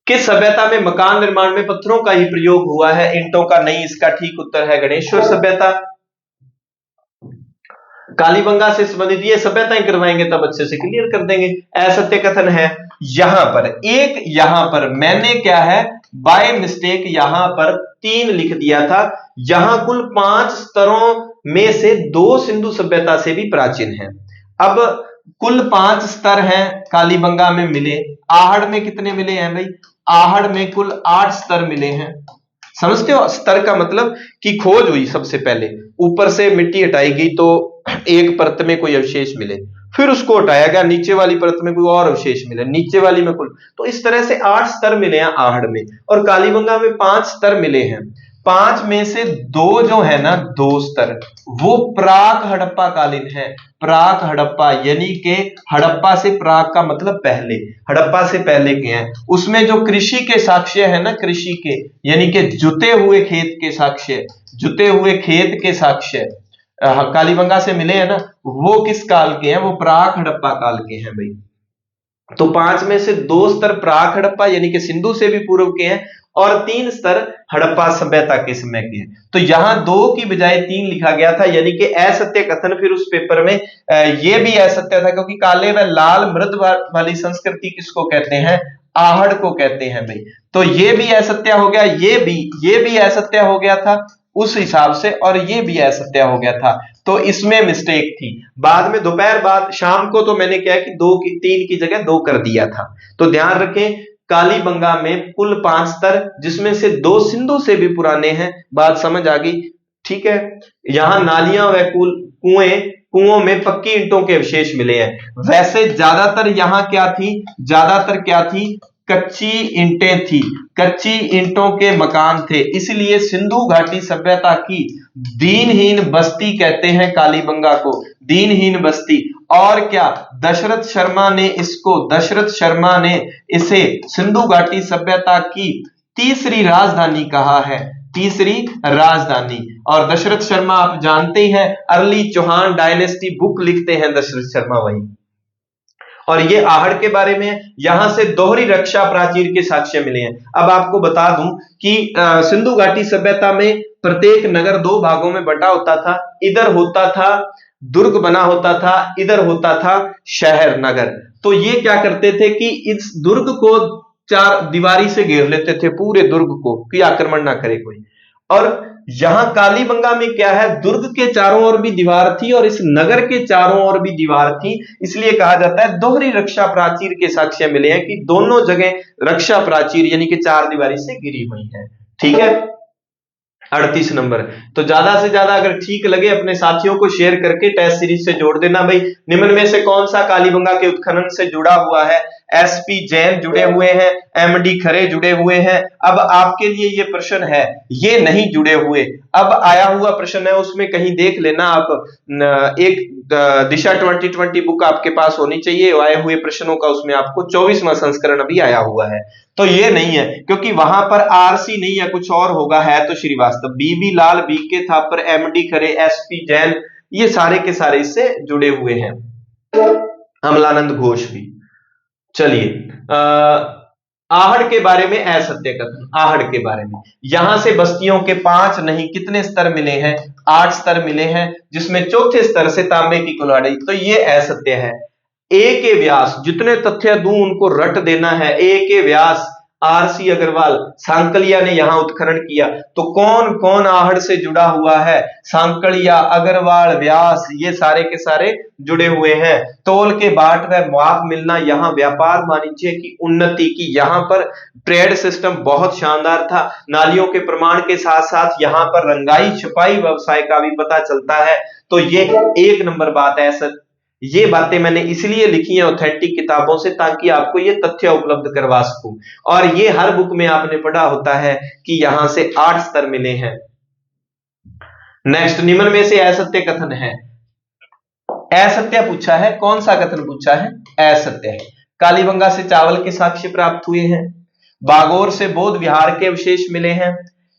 किस सभ्यता में मकान निर्माण में पत्थरों का ही प्रयोग हुआ है, ईंटों का नहीं? इसका ठीक उत्तर है गणेश्वर सभ्यता। कालीबंगा से संबंधित ये सभ्यताएं करवाएंगे तब अच्छे से क्लियर कर देंगे। असत्य कथन है यहां पर एक, यहां पर मैंने क्या है, बाय मिस्टेक यहां पर 3 लिख दिया था। यहां कुल 5 स्तरों में से 2 सिंधु सभ्यता से भी प्राचीन है। अब कुल 5 स्तर हैं कालीबंगा में मिले। आहड़ में कितने मिले हैं भाई? आहड़ में कुल 8 स्तर मिले हैं। समझते हो? स्तर का मतलब कि खोज हुई, सबसे पहले ऊपर से मिट्टी हटाई गई तो एक परत में कोई अवशेष मिले, फिर उसको हटाया गया, नीचे वाली परत में कोई और अवशेष मिले, नीचे वाली में कुल, तो इस तरह से 8 स्तर मिले हैं आहड़ में। और कालीबंगा में 5 स्तर मिले हैं। 5 में से 2 जो है ना, 2 स्तर वो प्राक हड़प्पा कालीन है। प्राक हड़प्पा यानी कि हड़प्पा से प्राक का मतलब पहले, हड़प्पा से पहले के हैं। उसमें जो कृषि के साक्ष्य है ना, कृषि के यानी कि जुते हुए खेत के साक्ष्य, जुते हुए खेत के साक्ष्य कालीबंगा से मिले हैं ना, वो किस काल के हैं? वो प्राक हड़प्पा काल के हैं भाई। तो 5 में से 2 स्तर प्राक हड़प्पा यानी कि सिंधु से भी पूर्व के हैं, और 3 स्तर हड़प्पा सभ्यता के समय के हैं। तो यहां 2 की बजाय 3 लिखा गया था, यानी कि असत्य कथन। फिर उस पेपर में यह भी असत्य था, क्योंकि काले व लाल मृद वाली संस्कृति किसको कहते हैं? आहड़ को कहते हैं भाई। तो ये भी असत्य हो गया, ये भी असत्य हो गया था उस हिसाब से, और ये भी असत्य हो गया था। तो इसमें मिस्टेक थी। बाद में दोपहर बाद शाम को तो मैंने क्या कि 3 की जगह 2 कर दिया था। तो ध्यान रखें, कालीबंगा में कुल 5 स्तर, जिसमें से 2 सिंधु से भी पुराने हैं। बात समझ आ गई? ठीक है। यहां नालियां व कुएं कुओं में पक्की ईंटों के अवशेष मिले हैं। वैसे ज्यादातर यहां क्या थी, ज्यादातर क्या थी, कच्ची ईंटें थी, कच्ची ईंटों के मकान थे। इसलिए सिंधु घाटी सभ्यता की दीनहीन बस्ती कहते हैं कालीबंगा को, दीनहीन बस्ती। और क्या, दशरथ शर्मा ने इसे सिंधु घाटी सभ्यता की तीसरी राजधानी कहा है, तीसरी राजधानी। और दशरथ शर्मा आप जानते हैं, अर्ली चौहान डायनेस्टी बुक लिखते हैं दशरथ शर्मा वही। और ये आहड़ के बारे में, यहां से दोहरी रक्षा प्राचीर के साक्ष्य मिले हैं। अब आपको बता दूं कि सिंधु घाटी सभ्यता में प्रत्येक नगर दो भागों में बटा होता था। इधर होता था दुर्ग बना होता था, इधर होता था शहर नगर। तो ये क्या करते थे कि इस दुर्ग को चार दीवारी से घेर लेते थे, पूरे दुर्ग को, कि आक्रमण ना करे कोई। और यहां कालीबंगा में क्या है, दुर्ग के चारों ओर भी दीवार थी और इस नगर के चारों ओर भी दीवार थी। इसलिए कहा जाता है दोहरी रक्षा प्राचीर के साक्ष्य मिले हैं कि दोनों जगह रक्षा प्राचीर यानी कि चार दीवारी से घिरी हुई है। ठीक है, 38 नंबर। तो ज्यादा से ज्यादा अगर ठीक लगे अपने साथियों को शेयर करके टेस्ट सीरीज से जोड़ देना भाई। निम्न में से कौन सा कालीबंगा के उत्खनन से जुड़ा हुआ है? एसपी जैन जुड़े हुए हैं, एमडी खरे जुड़े हुए हैं। अब आपके लिए ये प्रश्न है, ये नहीं जुड़े हुए। अब आया हुआ प्रश्न है, उसमें कहीं देख लेना आप, एक दिशा 2020 बुक आपके पास होनी चाहिए आए हुए प्रश्नों का, उसमें आपको 24वां संस्करण अभी आया हुआ है। तो ये नहीं है, क्योंकि वहां पर आरसी नहीं है, कुछ और होगा, है तो श्रीवास्तव। बीबी लाल, बीके थापर, एमडी खरे, एसपी जैन, ये सारे के सारे इससे जुड़े हुए हैं, अमलानंद घोष भी। चलिए, आहड़ के बारे में असत्य कथन, आहड़ के बारे में, यहां से बस्तियों के 5 नहीं कितने स्तर मिले हैं, 8 स्तर मिले हैं, जिसमें चौथे स्तर से तांबे की कुल्हाड़ी। तो ये असत्य है। ए के व्यास, जितने तथ्य दूं उनको रट देना है। ए के व्यास, आरसी अग्रवाल, सांकलिया ने यहां उत्खनन किया। तो कौन कौन आहड़ से जुड़ा हुआ है? सांकलिया, अग्रवाल, व्यास, ये सारे के सारे जुड़े हुए हैं। तोल के बाट व माप मिलना, यहां व्यापार वाणिज्य की उन्नति की, यहां पर ट्रेड सिस्टम बहुत शानदार था। नालियों के प्रमाण के साथ साथ यहां पर रंगाई छपाई व्यवसाय का भी पता चलता है। तो ये एक नंबर बात है। सर, ये बातें मैंने इसलिए लिखी हैं ऑथेंटिक किताबों से, ताकि आपको ये तथ्य उपलब्ध करवा सकूं। और ये हर बुक में आपने पढ़ा होता है कि यहां से 8 स्तर मिले हैं। नेक्स्ट, निम्न में से असत्य कथन है। असत्य पूछा है, कौन सा कथन पूछा है? असत्य है। कालीबंगा से चावल के साक्ष्य प्राप्त हुए हैं, बागोर से बौद्ध विहार के अवशेष मिले हैं।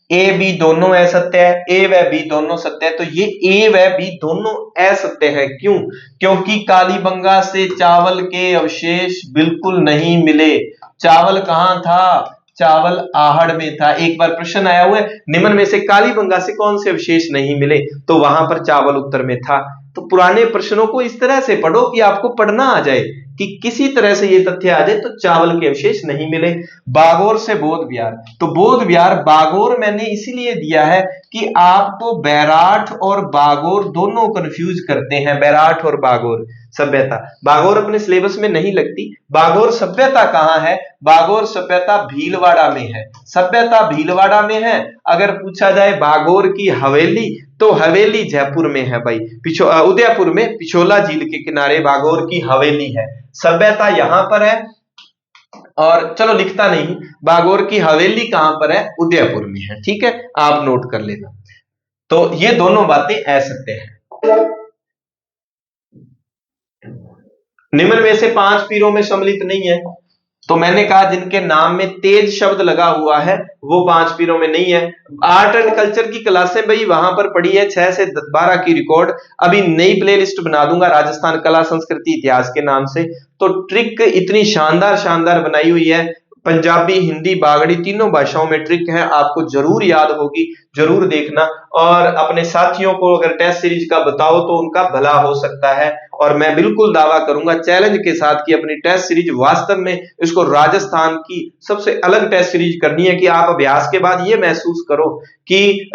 ए बी दोनों असत्य है, ए व बी दोनों सत्य है। तो ये ए व बी दोनों असत्य है। क्यों? क्योंकि कालीबंगा से चावल के अवशेष बिल्कुल नहीं मिले। चावल कहां था? चावल आहड़ में था। एक बार प्रश्न आया हुआ है, निम्न में से कालीबंगा से कौन से अवशेष नहीं मिले, तो वहां पर चावल उत्तर में था। तो पुराने प्रश्नों को इस तरह से पढ़ो कि आपको पढ़ना आ जाए, कि किसी तरह से ये तथ्य आ जाए। तो चावल के अवशेष नहीं मिले। बागोर से बौद्ध विहार, तो बौद्ध विहार बागोर मैंने इसीलिए दिया है कि आपको बैराठ और बागोर दोनों कंफ्यूज करते हैं। बैराठ और बागोर सभ्यता, बागोर अपने सिलेबस में नहीं लगती। बागोर सभ्यता कहां है? बागोर सभ्यता भीलवाड़ा में है। सभ्यता भीलवाड़ा में है। अगर पूछा जाए बागोर की हवेली, तो हवेली जयपुर में है भाई, उदयपुर में पिछोला झील के किनारे बागोर की हवेली है। सभ्यता यहां पर है। और चलो लिखता नहीं, बागोर की हवेली कहां पर है? उदयपुर में है। ठीक है, आप नोट कर लेना। तो ये दोनों बातें असत्य हैं। निम्न में से 5 पीरों में सम्मिलित नहीं है। तो मैंने कहा जिनके नाम में तेज शब्द लगा हुआ है वो 5 पीरों में नहीं है। आर्ट एंड कल्चर की क्लासें भाई वहां पर पढ़ी है, 6 से 12 की रिकॉर्ड। अभी नई प्लेलिस्ट बना दूंगा राजस्थान कला संस्कृति इतिहास के नाम से। तो ट्रिक इतनी शानदार शानदार बनाई हुई है, पंजाबी, हिंदी, बागड़ी तीनों भाषाओं में ट्रिक है, आपको जरूर याद होगी, जरूर देखना। और अपने साथियों को अगर टेस्ट सीरीज का बताओ तो उनका भला हो सकता है। और मैं बिल्कुल दावा करूंगा चैलेंज के साथ कि अपनी टेस्ट सीरीज वास्तव में इसको राजस्थान की सबसे अलग टेस्ट सीरीज करनी है, कि आप अभ्यास के बाद ये महसूस करो कि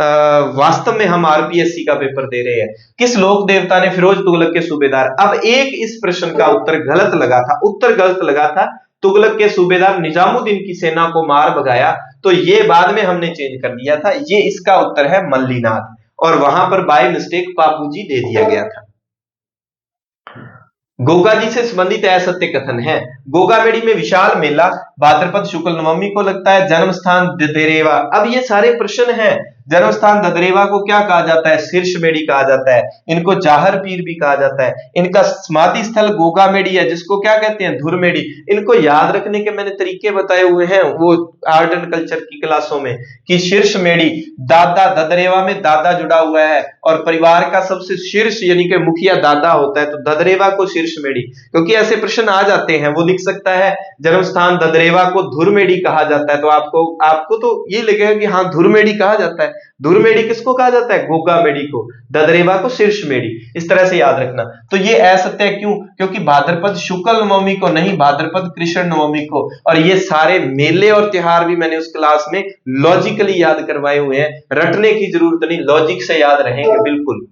वास्तव में हम आरपीएससी का पेपर दे रहे हैं। किस लोक देवता ने फिरोज तुगलक के सूबेदार, अब एक इस प्रश्न का उत्तर गलत लगा था, उत्तर गलत लगा था। तुगलक के सूबेदार निजामुद्दीन की सेना को मार भगाया, तो ये बाद में हमने चेंज कर दिया था। ये इसका उत्तर है मल्लीनाथ, और वहां पर बाय मिस्टेक बापूजी दे दिया गया था। गोगा जी से संबंधित असत्य कथन है। गोगामेड़ी में विशाल मेला भाद्रपद शुक्ल नवमी को लगता है। जन्म स्थान ददरेवा। अब ये सारे प्रश्न हैं। जन्म स्थान ददरेवा को क्या कहा जाता है? शीर्षमेड़ी कहा जाता है। इनको जाहर पीर भी कहा जाता है। इनका समाधि स्थल गोगामेड़ी है, जिसको क्या कहते हैं? धुरमेड़ी। इनको याद रखने के मैंने तरीके बताए हुए हैं वो आर्ट एंड कल्चर की क्लासों में, कि शीर्षमेड़ी, दादा, ददरेवा में दादा जुड़ा हुआ है और परिवार का सबसे शीर्ष यानी कि मुखिया दादा होता है, तो ददरेवा को शीर्षमेड़ी। क्योंकि ऐसे प्रश्न आ जाते हैं, वो लिख सकता है जन्म स्थान ददरेवा को धुरमेड़ी कहा जाता है, तो आपको आपको तो ये लगेगा कि हाँ धुरमेड़ी कहा जाता है। धुरमेड़ी किसको कहा जाता है? गोगामेड़ी को। ददरेवा को शीर्षमेड़ी। इस तरह से याद रखना। तो ये असत्य क्यों? क्योंकि भाद्रपद शुक्ल नवमी को नहीं, भाद्रपद कृष्ण नवमी को। और ये सारे मेले और त्योहार भी मैंने उस क्लास में लॉजिकली याद करवाए हुए हैं, रटने की जरूरत नहीं, लॉजिक से याद रहेंगे बिल्कुल।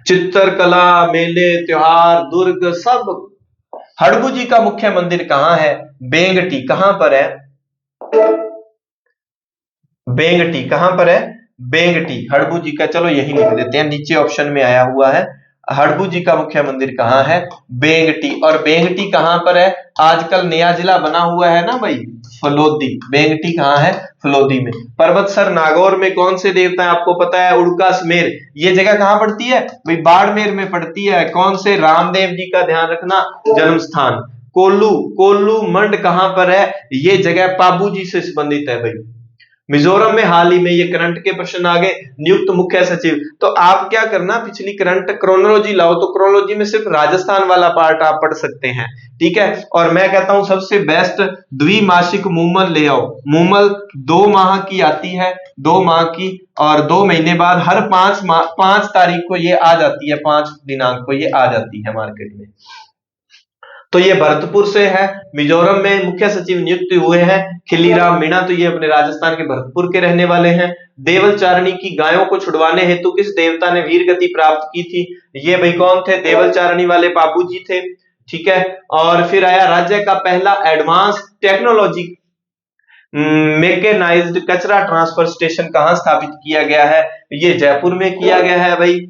चित्रकला, मेले, त्योहार, दुर्ग सब। हड़बू जी का मुख्य मंदिर कहां है? बेंगटी। कहां पर है? बेंगटी। कहां पर है? बेंगटी। हड़बू जी का, चलो यही लिख देते हैं, नीचे ऑप्शन में आया हुआ है। हड़बू जी का मुख्य मंदिर कहां है? बेंगटी। और बेंगटी कहां पर है? आजकल नया जिला बना हुआ है ना भाई, फलोदी। बेंगटी कहां है? फलोदी में। पर्वतसर नागौर में कौन से देवता है? आपको पता है, उड़का स्मेर। ये जगह कहां पड़ती है भाई? बाड़मेर में पड़ती है। कौन से? रामदेव जी का ध्यान रखना, जन्म स्थान। कोल्लू, कोल्लू मंड कहां पर है? ये जगह पाबू जी से संबंधित है भाई। मिजोरम में हाल ही में ये करंट के प्रश्न आ गए, नियुक्त मुख्य सचिव। तो आप क्या करना, पिछली करंट क्रोनोलॉजी लाओ, तो क्रोनोलॉजी में सिर्फ राजस्थान वाला पार्ट आप पढ़ सकते हैं, ठीक है। और मैं कहता हूं सबसे बेस्ट द्विमासिक मूमल ले आओ। मूमल 2 माह की आती है, 2 माह की, और 2 महीने बाद हर 5 तारीख को ये आ जाती है, 5 दिनांक को ये आ जाती है मार्केट में। तो ये भरतपुर से है। मिजोरम में मुख्य सचिव नियुक्त हुए हैं खिलीराम मीणा, तो ये अपने राजस्थान के भरतपुर के रहने वाले हैं। देवल चारणी की गायों को छुड़वाने हेतु किस देवता ने वीर गति प्राप्त की थी? ये भाई कौन थे? देवल चारणी वाले बाबू जी थे, ठीक है। और फिर आया राज्य का पहला एडवांस टेक्नोलॉजी मैकेनाइज्ड कचरा ट्रांसफर स्टेशन कहां स्थापित किया गया है? ये जयपुर में किया गया है भाई।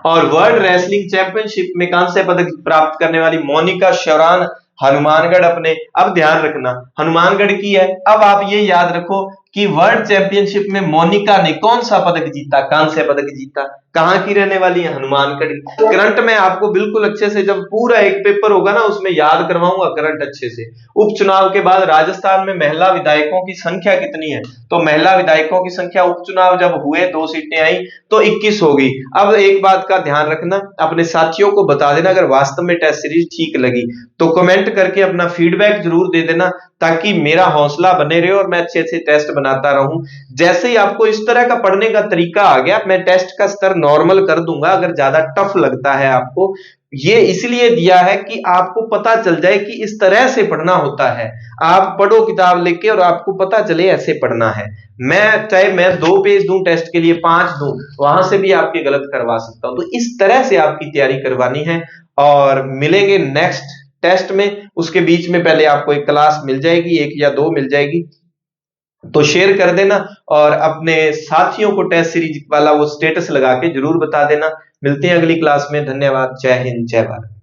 और वर्ल्ड रेसलिंग चैंपियनशिप में कांस्य पदक प्राप्त करने वाली मोनिका शौरान हनुमानगढ़ अपने। अब ध्यान रखना, हनुमानगढ़ की है। अब आप ये याद रखो कि वर्ल्ड चैंपियनशिप में मोनिका ने कौन सा पदक जीता? कांस्य पदक जीता। कहां की रहने वाली है? हनुमानगढ़। करंट में आपको बिल्कुल अच्छे से, जब पूरा एक पेपर होगा ना उसमें याद करवाऊंगा करंट अच्छे से। उपचुनाव के बाद राजस्थान में महिला विधायकों की संख्या कितनी है? तो महिला विधायकों की संख्या उपचुनाव जब हुए 2 सीटें आई तो 21 हो गई। अब एक बात का ध्यान रखना, अपने साथियों को बता देना अगर वास्तव में टेस्ट सीरीज ठीक लगी तो कमेंट करके अपना फीडबैक जरूर दे देना, ताकि मेरा हौसला बने रहे और मैं अच्छे अच्छे टेस्ट बनाता रहूं। जैसे ही आपको इस तरह का पढ़ने का तरीका आ गया, मैं टेस्ट का स्तर नॉर्मल कर दूंगा। अगर ज्यादा टफ लगता है आपको, ये इसलिए दिया है कि आपको पता चल जाए कि इस तरह से पढ़ना होता है। आप पढ़ो किताब लेके और आपको पता चले ऐसे पढ़ना है। मैं चाहे मैं 2 पेज दूं टेस्ट के लिए, 5 दूं, वहां से भी आपके गलत करवा सकता हूं। तो इस तरह से आपकी तैयारी करवानी है। और मिलेंगे नेक्स्ट टेस्ट में। उसके बीच में पहले आपको एक क्लास मिल जाएगी, 1 या 2 मिल जाएगी, तो शेयर कर देना और अपने साथियों को टेस्ट सीरीज वाला वो स्टेटस लगा के जरूर बता देना। मिलते हैं अगली क्लास में। धन्यवाद। जय हिंद, जय भारत।